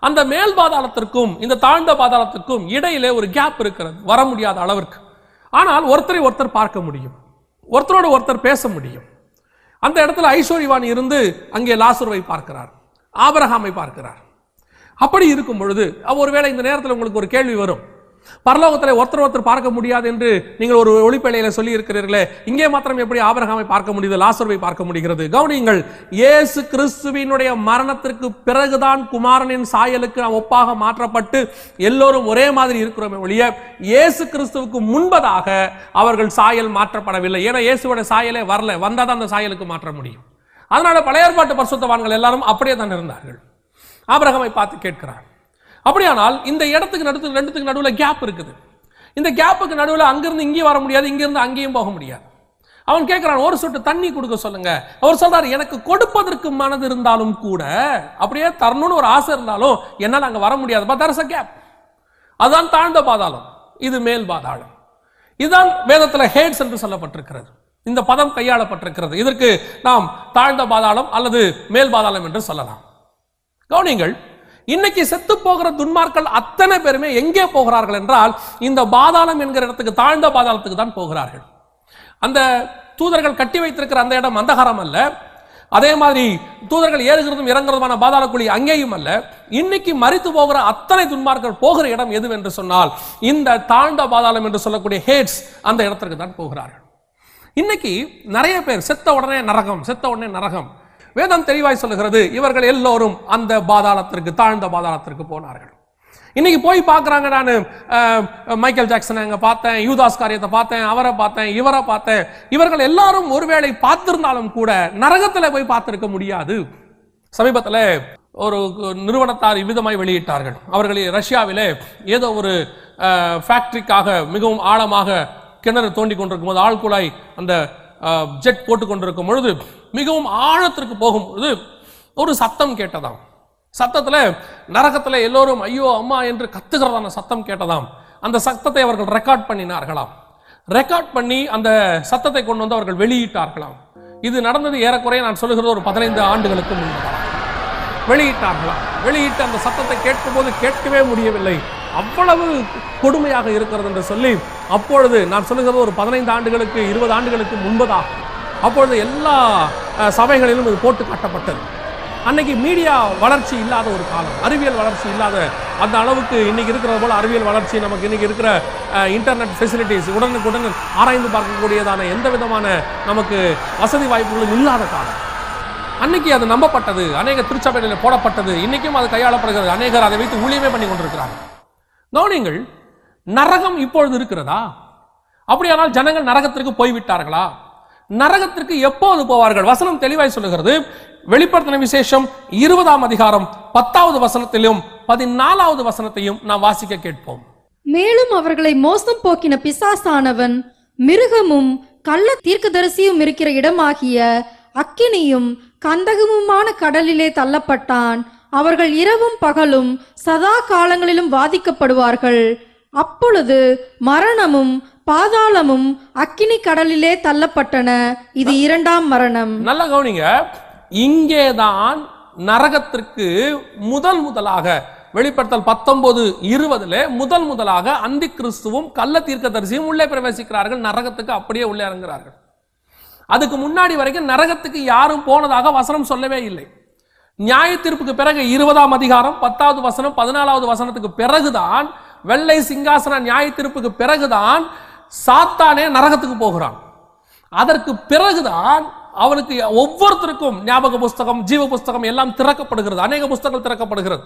Speaker 1: அந்த மேல் பாதாளத்திற்கும் இந்த தாழ்ந்த பாதாளத்திற்கும் இடையிலே ஒரு கேப் இருக்கிறது, வர முடியாத அளவிற்கு. ஆனால் ஒருத்தரை ஒருத்தர் பார்க்க முடியும், ஒருத்தரோடு ஒருத்தர் பேச முடியும். அந்த இடத்துல ஐஸ்வர்யவான் இருந்து அங்கே லாசருவை பார்க்கிறார், ஆபிரகாமை பார்க்கிறார். அப்படி இருக்கும் பொழுது ஒருவேளை இந்த நேரத்தில் உங்களுக்கு ஒரு கேள்வி வரும், பரலோகத்தில் ஒருத்தர் பார்க்க முடியாது என்று நீங்கள் ஒரு ஒளிப்பேழையில சொல்லி இருக்கிறீர்களே, இங்கே மாத்திரம் எப்படி ஆபிரகாமை பார்க்க முடியுது, லாசருவை பார்க்க முடிகிறது? கவனியுங்கள், இயேசு கிறிஸ்துவினுடைய மரணத்திற்கு பிறகுதான் குமாரனின் சாயலுக்கு நாம் ஒப்பாக மாற்றப்பட்டு எல்லோரும் ஒரே மாதிரி இருக்கிறோமே ஒழிய, இயேசு கிறிஸ்துவுக்கு முன்பதாக அவர்கள் சாயல் மாற்றப்படவில்லை. ஏன்னா இயேசுவோட சாயலே வரல, வந்தாதான் அந்த சாயலுக்கு மாற்ற முடியும். அதனால பழைய ஏற்பாட்டு பரிசுத்தவான்கள் எல்லாரும் அப்படியே தான் இருந்தார்கள். ஆபிரகாமை பார்த்து கேட்கிறார். அப்படியானால் இந்த இடத்துக்கு ரெண்டுத்துக்கு நடுவில் கேப் இருக்குது. இந்த கேப்புக்கு நடுவில் அங்கிருந்து இங்கேயும் வர முடியாது, இங்கிருந்து அங்கேயும் போக முடியாது. அவன் கேட்கிறான், ஒரு சொட்டு தண்ணி கொடுக்க சொல்லுங்க. அவர் சொல்றாரு, எனக்கு கொடுப்பதற்கு மனது இருந்தாலும் கூட, அப்படியே தரணும்னு ஒரு ஆசை இருந்தாலும் என்னால் அங்க வர முடியாது. But there is a gap. அதுதான் தாழ்ந்த பாதாளம், இது மேல் பாதாளம். இதுதான் வேதத்தில் ஹேட்ஸ் என்று சொல்லப்பட்டிருக்கிறது. இந்த பதம் கையாளப்பட்டிருக்கிறது. இதற்கு நாம் தாழ்ந்த பாதாளம் அல்லது மேல் பாதாளம் என்று சொல்லலாம். கவனிங்கள், இன்னைக்கு செத்து போகிற துன்மார்கள் அத்தனை பேருமே எங்கே போகிறார்கள் என்றால், இந்த பாதாளம் என்கிற இடத்துக்கு, தாழ்ந்த பாதாளத்துக்கு தான் போகிறார்கள். அந்த தூதர்கள் கட்டி வைத்திருக்கிற அந்த இடம் அந்தகாரம் அல்ல. அதே மாதிரி தூதர்கள் ஏறுகிறதும் இறங்குறதுமான பாதாளக்குழி அங்கேயும் அல்ல. இன்னைக்கு மரித்து போகிற அத்தனை துன்மார்கள் போகிற இடம் எதுவென்று சொன்னால், இந்த தாழ்ந்த பாதாளம் என்று சொல்லக்கூடிய ஹேட்ஸ் அந்த இடத்திற்கு தான் போகிறார்கள். இன்னைக்கு நிறைய பேர் செத்த உடனே நரகம், செத்த உடனே நரகம். வேதம் தெளிவாய் சொல்லுகிறது, இவர்கள் எல்லோரும் அந்த பாதாளத்திற்கு, தாழ்ந்த பாதாளத்திற்கு போனார்கள். இன்னைக்கு போய் பார்க்குறாங்க. நான் மைக்கேல் ஜாக்சனை அங்கே பார்த்தேன், யூதாஸ் காரியத்தை பார்த்தேன், அவரை பார்த்தேன், இவரை பார்த்தேன். இவர்கள் எல்லாரும் ஒருவேளை பார்த்திருந்தாலும் கூட நரகத்தில் போய் பார்த்திருக்க முடியாது. சமீபத்தில் ஒரு நிறுவனத்தார் இவ்விதமாய் வெளியிட்டார்கள். அவர்கள் ரஷ்யாவிலே ஏதோ ஒரு ஃபேக்டரிக்காக மிகவும் ஆழமாக கிணறு தோண்டி கொண்டிருக்கும் போது, ஆழ்குழாய் அந்த ஜெட் போட்டு கொண்டிருக்கும் பொழுது, மிகவும் ஆழத்திற்கு போகும்போது ஒரு சத்தம் கேட்டதாம். சத்தத்தில் நரகத்தில் எல்லோரும் ஐயோ அம்மா என்று கத்துகிறதான சத்தம் கேட்டதாம். அந்த சத்தத்தை அவர்கள் ரெக்கார்ட் பண்ணினார்களாம். ரெக்கார்ட் பண்ணி அந்த சத்தத்தை கொண்டு வந்து அவர்கள் வெளியிட்டார்களாம். இது நடந்தது ஏறக்குறைய நான் சொல்லுகிறது ஒரு 15 ஆண்டுகளுக்கு முன்பு வெளியிட்டார்களாம். வெளியிட்டு அந்த சத்தத்தை கேட்கும் போது கேட்கவே முடியவில்லை, அவ்வளவு கொடுமையாக இருக்கிறது என்று சொல்லி, அப்பொழுது நான் சொல்லுகிறது ஒரு 15 ஆண்டுகளுக்கு 20 ஆண்டுகளுக்கு முன்பதாக, அப்பொழுது எல்லா சபைகளிலும் இது போட்டு காட்டப்பட்டது. அன்னைக்கு மீடியா வளர்ச்சி இல்லாத ஒரு காலம், அறிவியல் வளர்ச்சி இல்லாத அந்த அளவுக்கு இன்னைக்கு இருக்கிறது போல அறிவியல் வளர்ச்சி, நமக்கு இன்னைக்கு இருக்கிற இன்டர்நெட் ஃபெசிலிட்டிஸ், உடனுக்குடன் ஆராய்ந்து பார்க்கக்கூடியதான எந்த விதமான நமக்கு வசதி வாய்ப்புகளும் இல்லாத காலம். அன்னைக்கு அது நம்பப்பட்டது, அநேக திருச்சபைகளில் போடப்பட்டது, இன்னைக்கும் அது கையாளப்படுகிறது. அநேகர் அதை வைத்து ஊழியமே பண்ணி கொண்டிருக்கிறார்கள். கவனிங்கள், நரகம் இப்பொழுது இருக்கிறதா? அப்படியானால் ஜனங்கள் நரகத்திற்கு போய்விட்டார்களா? நரகத்திற்கு எப்போது போவார்கள்? வசனம் தெளிவாய் சொல்லுகிறது. வெளிப்படுத்தின விசேஷம் 20ஆம் அதிகாரம் 10வது வசனத்திலும் 14வது வசனத்தையும் நாம் வாசிக்க கேட்போம்.
Speaker 2: மேலும் அவர்களை மோசம் போக்கின பிசாசானவன் மிருகமும் கள்ள தீர்க்கதரிசியும் இருக்கிற இடமாகிய அக்கினியும் கந்தகமுமான கடலிலே தள்ளப்பட்டான். அவர்கள் இரவும் பகலும் சதா காலங்களிலும் வாதிக்கப்படுவார்கள். அப்பொழுது மரணமும் பாதாளமும் அக்கினி கடலிலே தள்ளப்பட்டன. இது 2ஆம் மரணம்.
Speaker 1: நல்ல கவனிங்க, இங்கேதான் நரகத்திற்கு முதலாக வெளிப்படுத்தல் 19:20 முதலாக அந்தி கிறிஸ்துவும் கள்ள தீர்க்கதரிசியும் உள்ளே பிரவேசிக்கிறார்கள். நரகத்துக்கு அப்படியே உள்ளே இறங்குகிறார்கள். அதுக்கு முன்னாடி வரைக்கும் நரகத்துக்கு யாரும் போனதாக வசனம் சொல்லவே இல்லை. நியாய தீர்ப்புக்கு பிறகு 20ஆம் அதிகாரம் 10வது வசனம் 14வது வசனத்துக்கு பிறகுதான், வெள்ளை சிங்காசன நியாய தீர்ப்புக்கு பிறகுதான் சாத்தானே நரகத்துக்கு போகிறான். அதற்கு பிறகுதான் அவனுக்கு ஒவ்வொருத்தருக்கும் ஞாபக புஸ்தகம், ஜீவ புஸ்தகம் எல்லாம் திறக்கப்படுகிறது. அநேக புஸ்தகங்கள் திறக்கப்படுகிறது.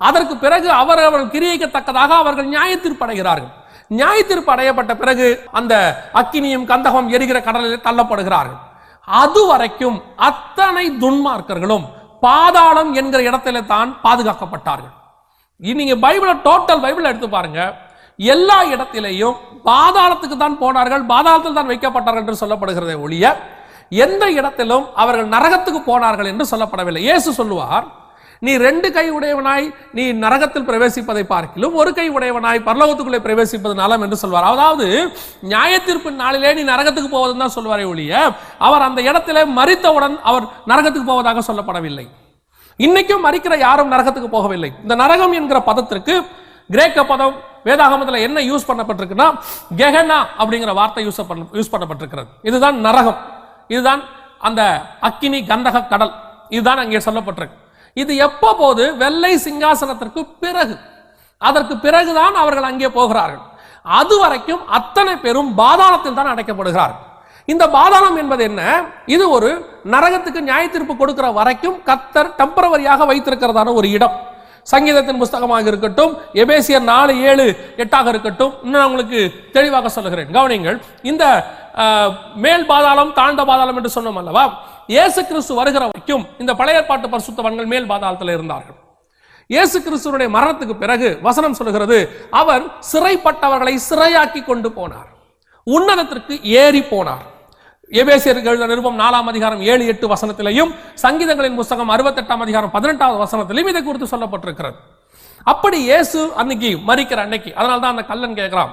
Speaker 1: அதற்கு பிறகு அவர்கள் கிரியைக்கத்தக்கதாக அவர்கள் நியாய தீர்ப்பு அடைகிறார்கள். நியாய தீர்ப்பு அடையப்பட்ட பிறகு அந்த அக்கினியும் கந்தகம் எரிகிற கடலில் தள்ளப்படுகிறார்கள். அதுவரைக்கும் அத்தனை துன்மார்க்கர்களும் பாதாளம் என்கிற இடத்திலே தான் பாதுகாக்கப்பட்டார்கள். நீங்க டோட்டல் பைபிள் எடுத்து பாருங்க, எல்லா இடத்திலேயும் பாதாளத்துக்கு தான் போனார்கள், பாதாளத்தில் தான் வைக்கப்பட்டார்கள் என்று சொல்லப்படுகிறதை ஒழிய எந்த இடத்திலும் அவர்கள் நரகத்துக்கு போனார்கள் என்று சொல்லப்படவில்லை. இயேசு சொல்லுவார், நீ 2 கை உடையவனாய் நீ நரகத்தில் பிரவேசிப்பதை பார்க்கிலும் 1 கை உடையவனாய் பரலோகத்துக்குள்ளே பிரவேசிப்பது நலம் என்று சொல்வார். அதாவது நியாய தீர்ப்பின் நாளிலே நீ நரகத்துக்கு போவதுன்னு தான் சொல்வாரே ஒழிய அவர் அந்த இடத்திலே மரித்தவுடன் அவர் நரகத்துக்கு போவதாக சொல்லப்படவில்லை. இன்னைக்கும் மரிக்கிற யாரும் நரகத்துக்கு போகவில்லை. இந்த நரகம் என்கிற பதத்திற்கு கிரேக்க பதம் வேதாகமத்தில் என்ன யூஸ் பண்ணப்பட்டிருக்குன்னா, கெஹனா அப்படிங்கிற வார்த்தை யூஸ் பண்ணப்பட்டிருக்கிறது. இதுதான் நரகம், இதுதான் அந்த அக்கினி கந்தக கடல், இதுதான் அங்கே சொல்லப்பட்டிருக்கு. இது எப்போ போது? வெள்ளை சிங்காசனத்திற்கு பிறகு. அதற்கு பிறகுதான் அவர்கள் அங்கே போகிறார்கள். அது வரைக்கும் அத்தனை பேரும் பாதாளத்தில் தான் அடைக்கப்படுகிறார். இந்த பாதாளம் என்பது என்ன? இது ஒரு நரகத்துக்கு நியாய தீர்ப்பு கொடுக்கிற வரைக்கும் கர்த்தர் டெம்பரவரியாக வைத்திருக்கிறதான ஒரு இடம். சங்கீதத்தின் புஸ்தகமாக இருக்கட்டும், எபேசியர் 4:7-8 இருக்கட்டும், இன்னும் உங்களுக்கு தெளிவாக சொல்லுகிறேன், கவனிங்கள். இந்த மேல் பாதாளம் தாழ்ந்த பாதாளம் என்று சொன்னோம் அல்லவா, இயேசு கிறிஸ்து வருகிற வரைக்கும் இந்த பழைய ஏற்பாட்டு பரிசுத்தவான்கள் மேல் பாதாளத்தில் இருந்தார்கள். இயேசு கிறிஸ்துவினுடைய மரணத்துக்கு பிறகு வசனம் சொல்லுகிறது, அவர் சிறைப்பட்டவர்களை சிறையாக்கி கொண்டு போனார், உன்னதத்திற்கு ஏறி போனார். எபேசியர்கள் நிருபம் 4:7-8 வசனத்திலையும், சங்கீதங்களின் புஸ்தகம் 68:18 வசனத்திலையும் இதை குறித்து சொல்லப்பட்டிருக்கிறது. அப்படி இயேசு அன்னைக்கு மரிக்கிற அன்னைக்கு, அதனால்தான் அந்த கல்லன் கேட்கிறான்,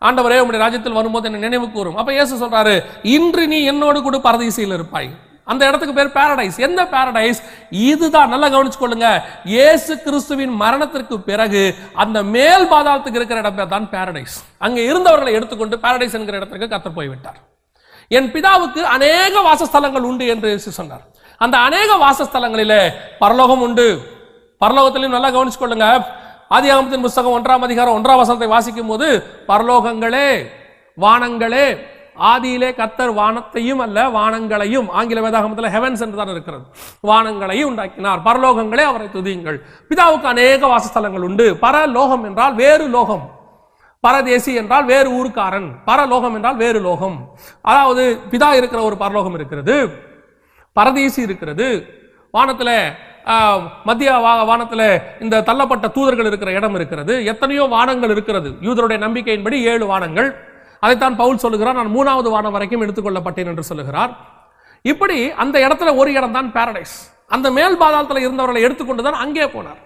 Speaker 1: ஆண்டவரே உம்முடைய ராஜ்யத்தில் வரும்போது என்னை நினைவு கூறும். அப்ப இயேசு சொல்றாரு, இன்று நீ என்னோடு கூட பரதீசையில் இருப்பாய். அந்த இடத்துக்கு பேர் பாரடைஸ். எந்த பாரடைஸ்? இதுதான். நல்லா கவனிச்சு கொள்ளுங்க. இயேசு கிறிஸ்துவின் மரணத்திற்கு பிறகு அந்த மேல் பாதாளத்துக்கு இருக்கிற இடம் பேர் தான் பாரடைஸ். அங்கே இருந்தவர்களை எடுத்துக்கொண்டு பாரடைஸ் என்கிற இடத்திற்கு கர்த்தர் போய்விட்டார். என் பிதாவுக்கு அநேக வாசஸ்தலங்கள் உண்டு என்று இயேசு சொன்னார். அந்த அநேக வாசஸ்தலங்களிலே பரலோகம் உண்டு. பரலோகத்திலும் நல்லா கவனிச்சு கொள்ளுங்க. ஆதியாகமத்தின் புஸ்தகம் 1 வசனத்தை வாசிக்கும் போது, பரலோகங்களே, வானங்களே, ஆதியிலே கர்த்தர் வானத்தையும் அல்ல வானங்களையும், ஆங்கில வேதாகமத்தில் ஹெவன்ஸ் என்று தான் இருக்கிறது, வானங்களையும் உண்டாக்கினார், பரலோகங்களே அவரை துதியுங்கள். பிதாவுக்கு அநேக வாசஸ்தலங்கள் உண்டு. பரலோகம் என்றால் வேறு லோகம், பரதேசி என்றால் வேறு ஊர்க்காரன், பரலோகம் என்றால் வேறு லோகம். அதாவது பிதா இருக்கிற ஒரு பரலோகம் இருக்கிறது, பரதேசி இருக்கிறது, வானத்துல மத்திய வானத்துல இந்த தள்ளப்பட்ட தூதர்கள் இருக்கிற இடம் இருக்கிறது, எத்தனையோ வானங்கள் இருக்கிறது. யூதருடைய நம்பிக்கையின்படி 7 வானங்கள். அதைத்தான் பவுல் சொல்லுகிறார், நான் 3வது வானம் வரைக்கும் எடுத்துக்கொள்ளப்பட்டேன் என்று சொல்லுகிறார். இப்படி அந்த இடத்துல ஒரு இடம் தான் பாரடைஸ். அந்த மேல் பாதாளத்தில் இருந்தவர்களை எடுத்துக்கொண்டுதான் அங்கே போனார்.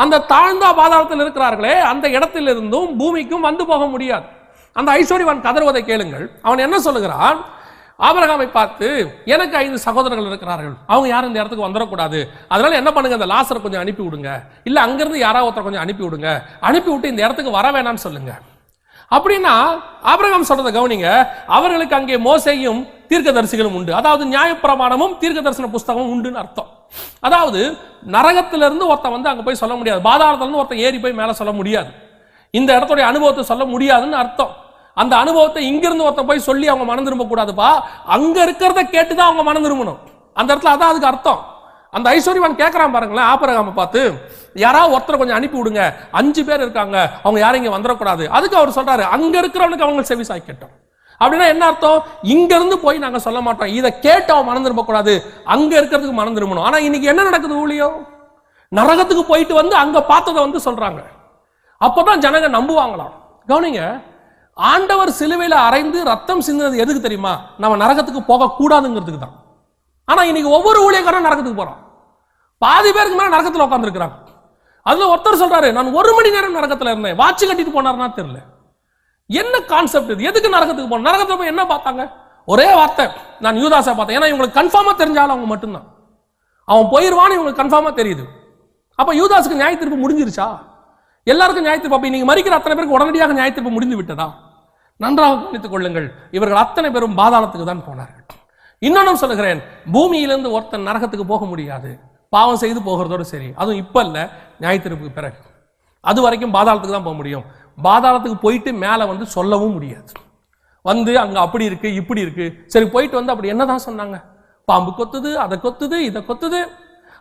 Speaker 1: அந்த தாழ்ந்த பாதாளத்தில் இருக்கிறார்களே, அந்த இடத்திலிருந்தும் பூமிக்கும் வந்து போக முடியாது. அந்த ஐஸ்வர்யவான் கதறுவதை கேளுங்கள். அவன் என்ன சொல்லுகிறான்? ஆபிரகாமை பார்த்து, எனக்கு 5 சகோதரர்கள் இருக்கிறார்கள், அவங்க யாரும் இந்த இடத்துக்கு வந்துடக்கூடாது, அதனால என்ன பண்ணுங்க, அந்த லாசரை கொஞ்சம் அனுப்பி விடுங்க, இல்ல அங்கிருந்து யாராவது ஒருத்தர் கொஞ்சம் அனுப்பி விடுங்க, அனுப்பி விட்டு இந்த இடத்துக்கு வர வேணாம்னு சொல்லுங்க. அப்படின்னா ஆபிரகாம் சொல்றதை கவனிங்க, அவர்களுக்கு அங்கே மோசேயும் தீர்க்கதரிசிகளும் உண்டு, அதாவது நியாயப்பிரமாணமும் தீர்க்க தரிசன புஸ்தகமும் உண்டுன்னு அர்த்தம். அதாவது நரகத்திலிருந்து ஒருத்தன் வந்து அங்க போய் சொல்ல முடியாது, பாதாளத்திலிருந்து ஒருத்தன் ஏறி போய் மேல சொல்ல முடியாது, இந்த இடத்துடைய அனுபவத்தை சொல்ல முடியாதுன்னு அர்த்தம். அந்த அனுபவத்தை இங்கிருந்து ஒருத்தன் போய் சொல்லி அவங்க மனம் திரும்ப கூடாதுப்பா, அங்க இருக்கிறத கேட்டுதான் அவங்க மனம் திரும்பணும். அந்த இடத்துல அதான் அதுக்கு அர்த்தம். அந்த ஐஸ்வர்யவான் கேட்கறான் பாருங்களேன், ஆபிரகாமை பார்த்து, யாராவது ஒருத்தர் கொஞ்சம் அனுப்பி விடுங்க, 5 பேர் இருக்காங்க, அவங்க யாரும் இங்க வந்துடக்கூடாது. அதுக்கு அவர் சொல்றாரு, அங்க இருக்கிறவனுக்கு அவங்க செவி சாய்க்கட்டும். அப்படின்னா என்ன அர்த்தம்? இங்க இருந்து போய் நாங்க சொல்ல மாட்டோம், இதை கேட்டு அவன் மனம் திரும்ப கூடாது, அங்க இருக்கிறதுக்கு மனம் திரும்பணும். ஆனா இன்னைக்கு என்ன நடக்குது? ஊழியம் நரகத்துக்கு போயிட்டு வந்து அங்க பார்த்ததை வந்து சொல்றாங்க. அப்பதான் ஜனங்க நம்புவாங்களாம். கவனிங்க, ஆண்டவர் சிலுவையில அறைந்து ரத்தம் சிந்தினது எதுக்கு தெரியுமா? நம்ம நரகத்துக்கு போக கூடாதுங்கிறதுக்கு தான். ஆனா இன்னைக்கு ஒவ்வொரு ஊழியக்காரரும் நரகத்துக்கு போறான். பாதி பேருக்கு மேல நரகத்துல உட்கார்ந்து இருக்கிறாங்க. அதுல ஒருத்தர் சொல்றாரு, நான் 1 மணி நேரம் நரகத்துல இருந்தேன், வாட்சி கட்டிட்டு போனார்னா தெரியல. என்ன கான்செப்ட் இது? எதுக்கு நரகத்துக்கு போன? நரகத்துல போய் என்ன பார்த்தாங்க? ஒரே வார்த்தை, நான் யூதாசை பார்த்தேன். ஏன்னா இவங்களுக்கு கன்ஃபார்மா தெரிஞ்சாலும் அவங்க மட்டும்தான், அவன் போயிருவான்னு இவங்களுக்கு கன்ஃபார்மா தெரியுது. அப்ப யூதாஸுக்கு நியாய தீர்ப்பு முடிஞ்சிருச்சா? எல்லாருக்கும் நியாய தீர்ப்பு. அப்ப நீங்க மரிக்கிற அத்தனை பேருக்கு உடனடியாக நியாய தீர்ப்பு முடிந்து விட்டதா? நன்றாக கவனித்துக் கொள்ளுங்கள். இவர்கள் அத்தனை பேரும் பாதாளத்துக்கு தான் போனார்கள். இன்னொன்னு சொல்லுகிறேன், பூமியிலிருந்து ஒருத்தன் நரகத்துக்கு போக முடியாது, பாவம் செய்து போகிறதோடு சரி. அதுவும் இப்ப இல்ல, நியாய தீர்ப்புக்கு பிறகு. அது வரைக்கும் பாதாளத்துக்கு தான் போக முடியும். பாதாளத்துக்கு போயிட்டு மேல வந்து சொல்லவும் முடியாது. வந்து அங்க அப்படி இருக்கு இப்படி இருக்கு, சரி போயிட்டு வந்து அப்படி என்னதான் சொன்னாங்க? பாம்பு கொத்துது, அதை கொத்துது, இதை கொத்துது.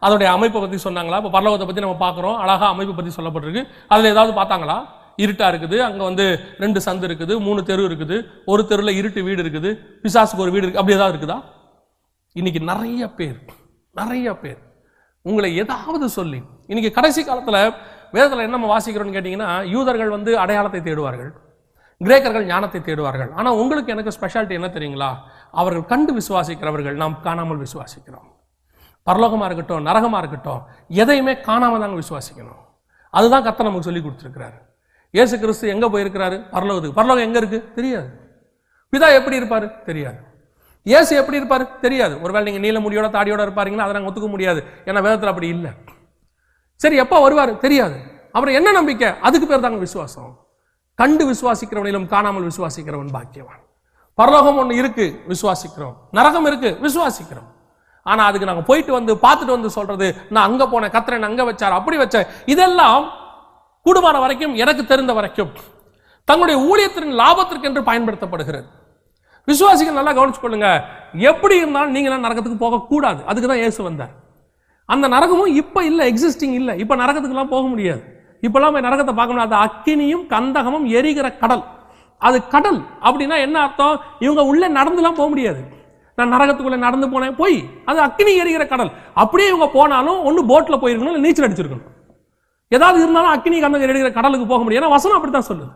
Speaker 1: அதோடைய அமைப்பை பத்தி சொன்னாங்களா? இப்ப பரலோகத்தை பத்தி நம்ம பாக்குறோம், அழகா அமைப்பை பத்தி சொல்லப்பட்டிருக்கு. அதுல ஏதாவது பார்த்தாங்களா? இருட்டா இருக்குது, அங்க வந்து 2 சந்து இருக்குது, 3 தெரு இருக்குது, ஒரு தெருல இருட்டு வீடு இருக்குது, பிசாசுக்கு ஒரு வீடு இருக்கு, அப்படி ஏதாவது இருக்குதா? இன்னைக்கு நிறைய பேர் உங்களை ஏதாவது சொல்லி, இன்னைக்கு கடைசி காலத்துல வேதத்துல என்ன வாசிக்கிறோம்னு கேட்டீங்கன்னா, யூதர்கள் வந்து அடையாளத்தை தேடுவார்கள், கிரேக்கர்கள் ஞானத்தை தேடுவார்கள். ஆனா உங்களுக்கு எனக்கு ஸ்பெஷாலிட்டி என்ன தெரியுங்களா? அவர்கள் கண்டு விசுவாசிக்கிறவர்கள், நாம் காணாமல் விசுவாசிக்கிறோம். பரலோகமா இருக்கட்டும், நரகமா இருக்கட்டும், எதையுமே காணாம தாங்க விசுவாசிக்கணும். அதுதான் கர்த்தர் நமக்கு சொல்லி கொடுத்துருக்கிறாரு. இயேசு கிறிஸ்து எங்க போயிருக்கிறாரு? பரலோகத்துக்கு. பரலோகம் எங்க இருக்கு? தெரியாது. பிதா எப்படி இருப்பாரு? தெரியாது. இயேசு எப்படி இருப்பாரு? தெரியாது. ஒருவேளை நீங்க நீல முடியோட தாடியோட இருப்பாருங்கன்னா அதை நாங்கள் ஒத்துக்க முடியாது, ஏன்னா வேதத்தில் அப்படி இல்லை. சரி, எப்போ வருவாரு? தெரியாது. அப்புறம் என்ன நம்பிக்கை? அதுக்கு பேர் தாங்க விசுவாசம். கண்டு விசுவாசிக்கிறவனிலும் காணாமல் விசுவாசிக்கிறவன் பாக்கியவான். பரலோகம் ஒன்று இருக்கு, விசுவாசிக்கிறோம். நரகம் இருக்கு, விசுவாசிக்கிறோம். ஆனா அதுக்கு நாங்க போயிட்டு வந்து பார்த்துட்டு வந்து சொல்றது, நான் அங்க போனேன், கர்த்தர் அங்க வச்சார், அப்படி வச்சேன், இதெல்லாம் கூடுமான வரைக்கும் எனக்கு தெரிந்த வரைக்கும் தங்களுடைய ஊழியத்தின் லாபத்திற்கு என்று பயன்படுத்தப்படுகிறது. விசுவாசிகள் நல்லா கவனிச்சு கொள்ளுங்க. எப்படி இருந்தாலும் நீங்க நரகத்துக்கு போகக்கூடாது. அதுக்கு தான் இயேசு வந்தார். அந்த நரகமும் இப்ப இல்ல, எக்ஸிஸ்டிங் இல்ல. இப்ப நரகத்துக்குலாம் போக முடியாது. இப்பெல்லாம் போய் நரகத்தை பார்க்க முடியாது. அது அக்கினியும் கந்தகமும் எரிகிற கடல். அது கடல் அப்படின்னா என்ன அர்த்தம்? இவங்க உள்ள நடந்துலாம் போக முடியாது. நான் நரகத்துக்குள்ள நடந்து போனேன் போய், அது அக்கினி எரிகிற கடல். அப்படியே இவங்க போனாலும் ஒன்று போட்ல போயிருக்கணும், இல்லை நீச்சல் அடிச்சிருக்கணும். ஏதாவது இருந்தாலும் அக்கினி கந்தகம் எரிகிற கடலுக்கு போக முடியும். ஏன்னா வசனம் அப்படித்தான் சொல்லுது.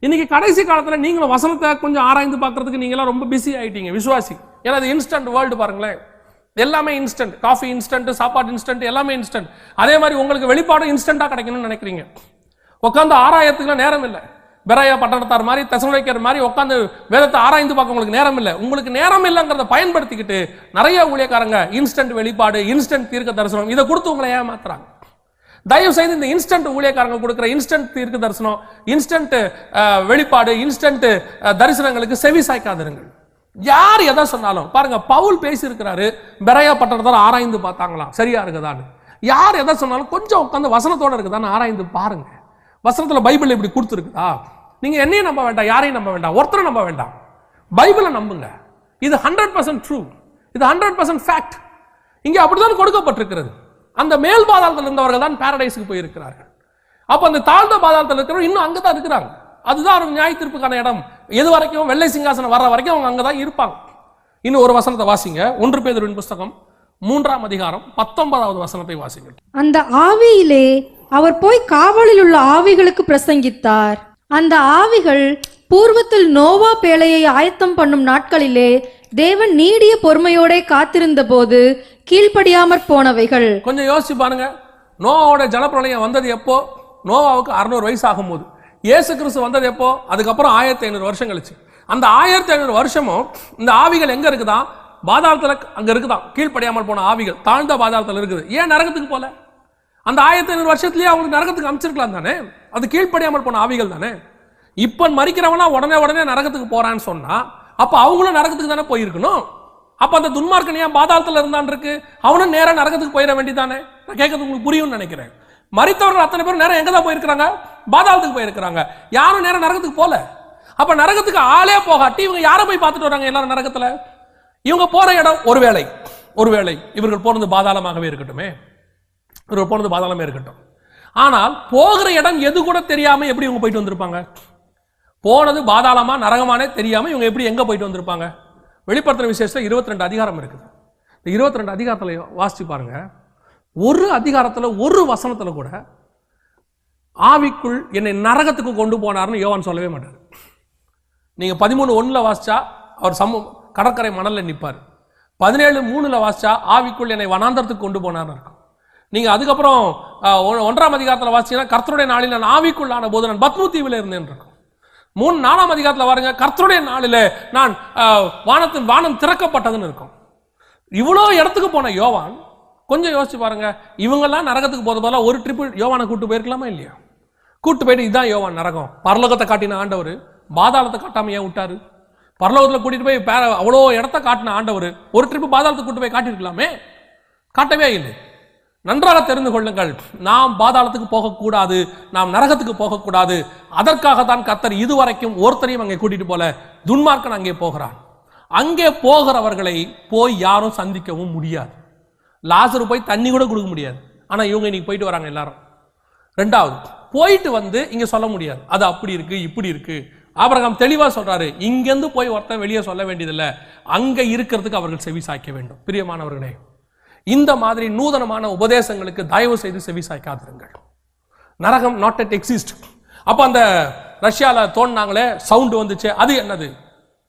Speaker 1: இன்னைக்கு கடைசி காலத்துல நீங்களும் வசனத்தை கொஞ்சம் ஆராய்ந்து பார்க்கறதுக்கு நீங்களாம் ரொம்ப பிஸி ஆயிட்டீங்க விசுவாசி. ஏன்னா அது இன்ஸ்டன்ட் வேர்ல்டு பாருங்களேன். எல்லாமே இன்ஸ்டன்ட். காஃபி இன்ஸ்டன்ட், சாப்பாடு இன்ஸ்டன்ட், எல்லாமே இன்ஸ்டன்ட். அதே மாதிரி உங்களுக்கு வெளிப்பாடும் இன்ஸ்டன்டா கிடைக்கணும்னு நினைக்கிறீங்க. உட்காந்து ஆராயத்துக்குலாம் நேரம் இல்லை. பெராயா பட்டணத்தார் மாதிரி, தெசலோனிக்கேயர் மாதிரி உட்காந்து வேதத்தை ஆராய்ந்து பார்க்க உங்களுக்கு நேரம் இல்லை. உங்களுக்கு நேரம் இல்லைங்கிறத பயன்படுத்திக்கிட்டு நிறைய ஊழியக்காரங்க இன்ஸ்டன்ட் வெளிப்பாடு, இன்ஸ்டன்ட் தீர்க்க தரிசனம் இதை கொடுத்து உங்களை ஏமாத்துறாங்க. தயவு செய்து இந்த இன்ஸ்டன்ட் ஊழியக்காரங்க கொடுக்குற இன்ஸ்டன்ட் தீர்க்க தரிசனம், இன்ஸ்டன்ட் வெளிப்பாடு, இன்ஸ்டன்ட் தரிசனங்களுக்கு செவி சாய்க்காதிருங்கள். யார் எதை சொன்னாலும் பாருங்க, பவுல் பேசியிருக்கிறாரு, பெராயா பட்டணத்தார் ஆராய்ந்து பார்த்தாங்களாம் சரியா இருக்குதான்னு. யார் எதை சொன்னாலும் கொஞ்சம் உட்காந்து வசனத்தோட இருக்குதான்னு ஆராய்ந்து பாருங்க. வசனத்துல பைபிள் இப்படி கொடுத்துருக்குதா? நீங்க என்னையும் நம்ப வேண்டாம், யாரையும் நம்ப வேண்டாம், ஒருத்தரை நம்ப வேண்டாம், பைபிளை நம்புங்க. இது 100% ட்ரூ, இது 100% ஃபேக்ட். இங்கே அப்படிதான் கொடுக்கப்பட்டிருக்கிறது. அந்த மேல் பாதாளத்தில் இருந்தவர்கள் தான் பாரடைஸுக்கு போயிருக்கிறார்கள். அப்ப அந்த தாழ்ந்த பாதாளத்தில் இருக்கிறவங்க இன்னும் அங்கதான் இருக்கிறாங்க. அதுதான் அவங்க நியாய தீர்ப்புக்கான இடம். எது வரைக்கும் வெள்ளை சிங்காசனம் வர்ற வரைக்கும் அவங்க அங்கதான் இருப்பாங்க. இன்னும் ஒரு வசனத்தை வாசிங்க. 1 பேதுருவின் புஸ்தகம் 3ஆம் அதிகாரம் 19வது வசனத்தை வாசிங்க.
Speaker 2: அந்த ஆவியிலே அவர் போய் காவலில் உள்ள ஆவிகளுக்கு பிரசங்கித்தார். அந்த ஆவிகள் பூர்வத்தில் நோவா பேழையை ஆயத்தம் பண்ணும் நாட்களிலே தேவன் நீடிய பொறுமையோட காத்திருந்த போது கீழ்ப்படியாமற் போனவைகள்.
Speaker 1: கொஞ்சம் யோசிச்சு பாருங்க. நோவாவோட ஜலப்பிரளயம் வந்தது எப்போ? நோவாவுக்கு 600 வயசு ஆகும் போது. இயேசு கிறிஸ்து வந்தது எப்போ? அதுக்கப்புறம் 1500 வருஷம் கழிச்சு. அந்த 1500 வருஷமும் இந்த ஆவிகள் எங்க இருக்குதா? பாதாளத்துல அங்க இருக்குதான். கீழ்ப்படியாமல் போன ஆவிகள் தாழ்ந்த பாதாளத்துல இருக்குது. ஏன் நரகத்துக்கு போல? அந்த 1500 வருஷத்துலயே அவங்களுக்கு நரகத்துக்கு அமைச்சிருக்கலாம் தானே? அது கீழ்ப்படியாமல் போன ஆவிகள் தானே. இப்ப மறிக்கிறவனா உடனே நரகத்துக்கு போறான்னு சொன்னா அப்ப அவங்களும் நரகத்துக்கு தானே போயிருக்கணும். அப்ப அந்த துன்மார்க்கன் ஏன் பாதாளத்துல இருந்தான் இருக்கு? அவனும் நேரா நரகத்துக்கு போயிட வேண்டியதானே? நான் கேட்கறது உங்களுக்கு புரியும்னு நினைக்கிறேன். மரித்தவர்கள் அத்தனை பேரும் நேரம் எங்க தான் போயிருக்கிறாங்க? பாதாளத்துக்கு போயிருக்கிறாங்க. யாரும் நேரம் நரகத்துக்கு போல. அப்ப நரகத்துக்கு ஆளே போகாட்டி இவங்க யாரை போய் பார்த்துட்டு வராங்க? எல்லாரும் நரகத்துல இவங்க போற இடம் ஒருவேளை இவர்கள் போனது பாதாளமாகவே இருக்கட்டுமே, இவர்கள் போனது பாதாளமே இருக்கட்டும். ஆனால் போகிற இடம் எது கூட தெரியாம எப்படி இவங்க போயிட்டு வந்திருப்பாங்க? போனது பாதாளமா நரகமானே தெரியாம இவங்க எப்படி எங்க போயிட்டு வந்திருப்பாங்க? வெளிப்படுத்தின விசேஷத்துல 22 அதிகாரம் இருக்குது. இந்த 22 அதிகாரத்துல வாசிச்சு பாருங்க. ஒரு அதிகாரத்துல ஒரு வசனத்துல கூட ஆவிக்குள் என்னை நரகத்துக்கு கொண்டு போனார்னு யோவான் சொல்லவே மாட்டார். நீங்க 13:1 வாசிச்சா அவர் கடற்கரை மணல்ல நிற்பார். 17:3 வாசிச்சா ஆவிக்குள் என்னை வனாந்தரத்துக்கு கொண்டு போனார்னு இருக்கும். நீங்க அதுக்கப்புறம் 1ஆம் அதிகாரத்துல வாசிச்சீங்கன்னா கர்த்தருடைய நாளில் நான் ஆவிக்குள்ளான போது நான் பத்மு தீவில் இருந்தேன் இருக்கும். 4ஆம் அதிகாரத்துல பாருங்க, கர்த்தருடைய நாளில நான் வானம் திறக்கப்பட்டதுன்னு இருக்கும். இவ்வளவு இடத்துக்கு போன யோவான் கொஞ்சம் யோசிச்சு பாருங்க. இவங்கெல்லாம் நரகத்துக்கு போத போல ஒரு ட்ரிப் யோவானை கூட்டு போயிருக்கலாமா இல்லையா? கூட்டு போயிட்டு இதான் யோவான் நரகம். பரலோகத்தை காட்டின ஆண்டவர் பாதாளத்தை காட்டாம ஏன் விட்டாரு? பரலோகத்துல கூட்டிட்டு போய் அவ்வளோ இடத்த காட்டின ஆண்டவர் ஒரு ட்ரிப் பாதாளத்தை கூட்டு போய் காட்டியிருக்கலாமே, காட்டவே இல்லை. நன்றாக தெரிந்து கொள்ளுங்கள், நாம் பாதாளத்துக்கு போகக்கூடாது, நாம் நரகத்துக்கு போகக்கூடாது. அதற்காகத்தான் கர்த்தர் இதுவரைக்கும் ஒருத்தரையும் அங்கே கூட்டிட்டு போல. துன்மார்க்கன் அங்கே போகிறான். அங்கே போகிறவர்களை போய் யாரும் சந்திக்கவும் முடியாது. லாசரு போய் தண்ணி கூட கொடுக்க முடியாது. ஆனா இவங்க இன்னைக்கு போயிட்டு வராங்க எல்லாரும். 2வது போயிட்டு வந்து இங்க சொல்ல முடியாது, அது அப்படி இருக்கு இப்படி இருக்கு. ஆபிரகாம் தெளிவா சொல்றாரு, இங்கிருந்து போய் ஒருத்தன் வெளியே சொல்ல வேண்டியதில்லை, அங்க இருக்கிறதுக்கு அவர்கள் செவி சாய்க்க வேண்டும். பிரியமானவர்களே, இந்த மாதிரி நூதனமான உபதேசங்களுக்கு தயவு செய்து செவி சாய்க்காதிருங்கள். நரகம் நாட் எட் எக்ஸிஸ்ட். அப்ப அந்த ரஷ்யால தோண்டினாங்களே சவுண்ட் வந்துச்சு, அது என்னது?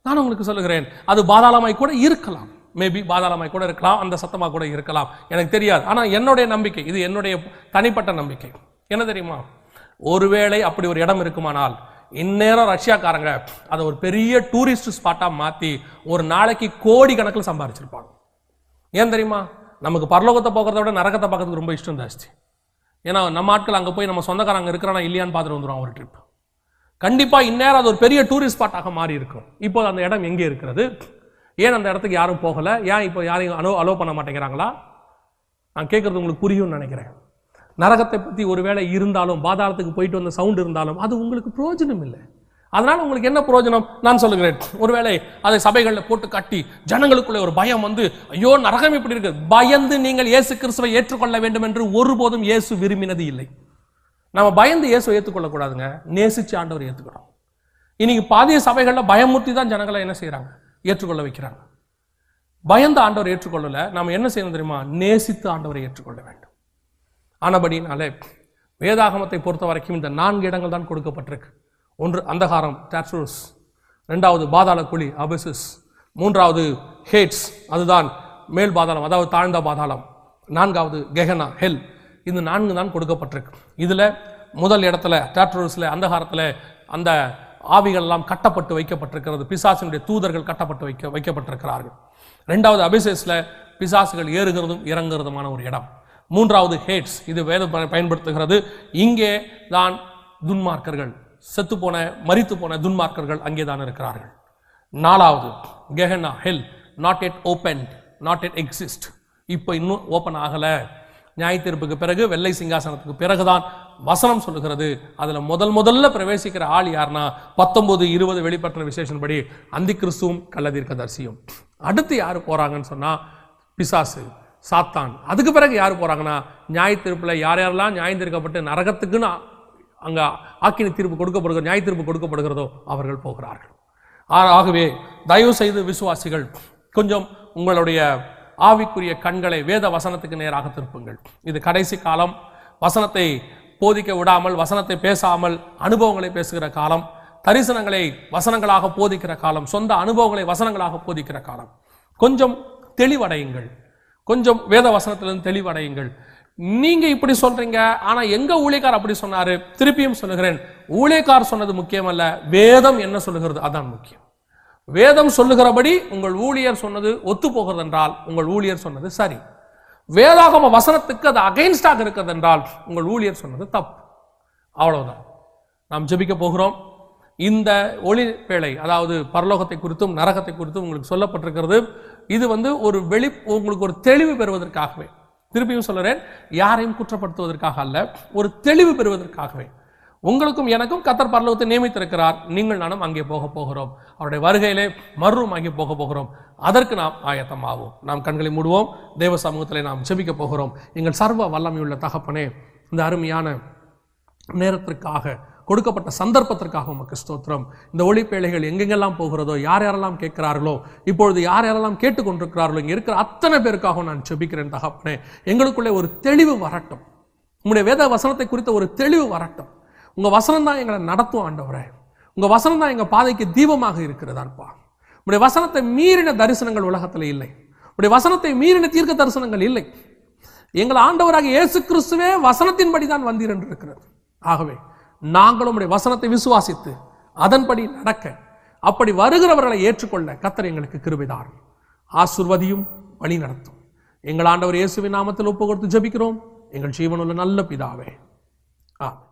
Speaker 1: நான் உங்களுக்கு சொல்லுகிறேன், அது பாதாளமாய் கூட இருக்கலாம். மேபி பாதாளமாய் கூட இருக்கலாம், அந்த சத்தமா கூட இருக்கலாம், எனக்கு தெரியாது. ஆனா என்னுடைய நம்பிக்கை, இது என்னுடைய தனிப்பட்ட நம்பிக்கை என்ன தெரியுமா? ஒருவேளை அப்படி ஒரு இடம் இருக்குமானால் இந்நேரம் ரஷ்யாக்காரங்க அதை ஒரு பெரிய டூரிஸ்ட் ஸ்பாட்டா மாத்தி ஒரு நாளைக்கு கோடி கணக்கில் சம்பாதிச்சிருப்பாங்க. ஏன் தெரியுமா? நமக்கு பரலோகத்தை போகிறத விட நரகத்தை பார்க்கறதுக்கு ரொம்ப இஷ்டம் ஜாஸ்தி. ஏன்னா நம்ம ஆட்கள் அங்கே போய் நம்ம சொந்தக்காரங்க இருக்கிறானா இல்லையான்னு பார்த்துட்டு வந்துடும் ஒரு ட்ரிப். கண்டிப்பா இந்நேரம் அது ஒரு பெரிய டூரிஸ்ட் ஸ்பாட்டாக மாறி இருக்கும். இப்போ அந்த இடம் எங்கே இருக்கிறது? ஏன் அந்த இடத்துக்கு யாரும் போகல? ஏன் இப்போ யாரையும் அலோவ் பண்ண மாட்டேங்கிறாங்களா? நான் கேட்கறது உங்களுக்கு புரியும்னு நினைக்கிறேன். நரகத்தை பற்றி ஒருவேளை இருந்தாலும், பாதாளத்துக்கு போயிட்டு வந்த சவுண்ட் இருந்தாலும் அது உங்களுக்கு பிரயோஜனம் இல்லை. அதனால உங்களுக்கு என்ன பிரயோஜனம்? நான் சொல்லுகிறேன், ஒருவேளை அதை சபைகளில் போட்டு கட்டி ஜனங்களுக்குள்ளே ஒரு பயம் வந்து, ஐயோ நரகம் இப்படி இருக்கு, பயந்து நீங்கள் இயேசு கிறிஸ்துவை ஏற்றுக்கொள்ள வேண்டும் என்று ஒருபோதும் இயேசு விரும்பினது இல்லை. நம்ம பயந்து இயேசுவை ஏற்றுக்கொள்ளக்கூடாதுங்க, நேசிச்சு ஆண்டவர் ஏற்றுக்கிறோம். இன்னைக்கு பாதிய சபைகளில் பயமுறுத்தி தான் ஜனங்களை என்ன செய்யறாங்க, ஏற்றுக்கொள்ள வைக்கிறாங்க. பயந்து ஆண்டவர் ஏற்றுக்கொள்ளல, நாம என்ன செய்யணும் தெரியுமா? நேசித்து ஆண்டவரை ஏற்றுக்கொள்ள வேண்டும். ஆனபடினாலே வேதாகமத்தை பொறுத்த வரைக்கும் இந்த 4 இடங்கள் தான் கொடுக்கப்பட்டிருக்கு. ஒன்று அந்தகாரம், டார்டரஸ். 2வது பாதாள குழி, அபிசிஸ். 3வது ஹேட்ஸ், அதுதான் மேல் பாதாளம், அதாவது தாழ்ந்த பாதாளம். 4வது கெஹனா, ஹெல். இந்த 4 தான் கொடுக்கப்பட்டிருக்கு. இதுல முதல் இடத்துல டார்டரஸ்ல, அந்தகாரத்துல அந்த ஆவிகள் எல்லாம் கட்டப்பட்டு வைக்கப்பட்டிருக்கிறது. பிசாசினுடைய தூதர்கள் கட்டப்பட்டு வைக்கப்பட்டிருக்கிறார்கள். 2வது அபிசேஸ்ல பிசாசுகள் ஏறுகிறதும் இறங்குறதுமான ஒரு இடம். 3வது ஹேட்ஸ், இது வேதம் பயன்படுத்துகிறது. இங்கே தான் துன்மார்க்கர்கள், செத்து போன மரித்து போன துன்மார்க்கர்கள் அங்கே தான் இருக்கிறார்கள். 4வது Gehenna, hell, not yet open, not yet exist. இப்போ இன்னும் ஓபன் ஆகல. நியாய தீர்ப்புக்கு பிறகு, வெள்ளை சிங்காசனத்துக்கு பிறகுதான் வசனம் சொல்லுகிறது. அதுல முதல்ல பிரவேசிக்கிற ஆள் யாருன்னா 19-20 வெளிப்பட்ட விசேஷன்படி அந்தி கிறிஸ்துவும் கள்ளதீர்க்கதரிசியும். அடுத்து யாரு போறாங்கன்னு சொன்னா பிசாசு, சாத்தான். அதுக்கு பிறகு யாரு போறாங்கன்னா நியாய தீர்ப்புல யாரெல்லாம் நியாயம் தீர்க்கப்பட்டு நரகத்துக்குன்னு அங்க ஆக்கினி தீர்ப்பு கொடுக்கப்படுகிறது, நியாய தீர்ப்பு கொடுக்கப்படுகிறதோ அவர்கள் போகிறார்கள். ஆகவே தயவு செய்து விசுவாசிகள் கொஞ்சம் உங்களுடைய ஆவிக்குரிய கண்களை வேத வசனத்துக்கு நேராக திருப்புங்கள். இது கடைசி காலம். வசனத்தை போதிக்க விடாமல், வசனத்தை பேசாமல் அனுபவங்களை பேசுகிற காலம், தரிசனங்களை வசனங்களாக போதிக்கிற காலம், சொந்த அனுபவங்களை வசனங்களாக போதிக்கிற காலம். கொஞ்சம் தெளிவடையுங்கள், கொஞ்சம் வேத வசனத்திலிருந்து தெளிவடையுங்கள். நீங்க இப்படி சொல்றீங்க, ஆனா எங்க ஊழியக்கார் அப்படி சொன்னாரு. திருப்பியும் சொல்லுகிறேன், ஊழியக்கார் சொன்னது முக்கியம் அல்ல, வேதம் என்ன சொல்லுகிறது அதான் முக்கியம். வேதம் சொல்லுகிறபடி உங்கள் ஊழியர் சொன்னது ஒத்து போகிறது என்றால் உங்கள் ஊழியர் சொன்னது சரி. வேதாகம வசனத்துக்கு அது அகைன்ஸ்டாக இருக்கிறது என்றால் உங்கள் ஊழியர் சொன்னது தப்பு. அவ்வளவுதான். நாம் ஜெபிக்க போகிறோம். இந்த ஒளி பேழை, அதாவது பரலோகத்தை குறித்தும் நரகத்தை குறித்தும் உங்களுக்கு சொல்லப்பட்டிருக்கிறது. இது ஒரு உங்களுக்கு ஒரு தெளிவு பெறுவதற்காகவே. திருப்பியும் சொல்லுறேன், யாரையும் குற்றப்படுத்துவதற்காக அல்ல, ஒரு தெளிவு பெறுவதற்காகவே. உங்களுக்கும் எனக்கும் கர்த்தர் பரலோகத்தை நியமித்திருக்கிறார். நீங்கள் நானும் அங்கே போக போகிறோம். அவருடைய வருகையிலே மறுரூம் அங்கே போக போகிறோம். அதற்கு நாம் ஆயத்தமாவோம். நாம் கண்களை மூடுவோம். தேவ சமூகத்திலே நாம் ஜெபிக்க போகிறோம். எங்கள் சர்வ வல்லமையுள்ள தகப்பனே, இந்த அருமையான நேரத்திற்காக, கொடுக்கப்பட்ட சந்தர்ப்பத்திற்காக உமக்கு ஸ்தோத்திரம். இந்த ஒளிப்பேழைகள் எங்கெங்கெல்லாம் போகிறதோ, யார் யாரெல்லாம் கேட்கிறார்களோ, இப்பொழுது யார் யாரெல்லாம் கேட்டுக்கொண்டிருக்கிறார்களோ, இங்கே இருக்கிற அத்தனை பேருக்காக நான் ஜெபிக்கிறேன் தகப்பனே. எங்களுக்குள்ளே ஒரு தெளிவு வரட்டும். உங்களுடைய வேத வசனத்தை குறித்த ஒரு தெளிவு வரட்டும். உங்க வசனம் தான் எங்களை நடத்தும் ஆண்டவரே. உங்க வசனம் தான் எங்க பாதைக்கு தீபமாக இருக்கிறதான்ப்பா. உங்களுடைய வசனத்தை மீறின தரிசனங்கள் உலகத்தில் இல்லை. உங்களுடைய வசனத்தை மீறின தீர்க்க தரிசனங்கள் இல்லை. எங்கள் ஆண்டவராக இயேசு கிறிஸ்துவே வசனத்தின்படி தான் வந்தீர் என்று இருக்கிறது. ஆகவே நாங்களும் உடைய வசனத்தை விசுவாசித்து அதன்படி நடக்க, அப்படி வருகிறவர்களை ஏற்றுக்கொள்ள கர்த்தர் எங்களுக்கு கிருபை தாரும், ஆசீர்வதியும், வழி நடத்தும். எங்கள் ஆண்டவர் இயேசுவின் நாமத்தில் ஒப்பு கொடுத்து ஜெபிக்கிறோம் எங்கள் ஜீவனுள்ள நல்ல பிதாவே. ஆமென்.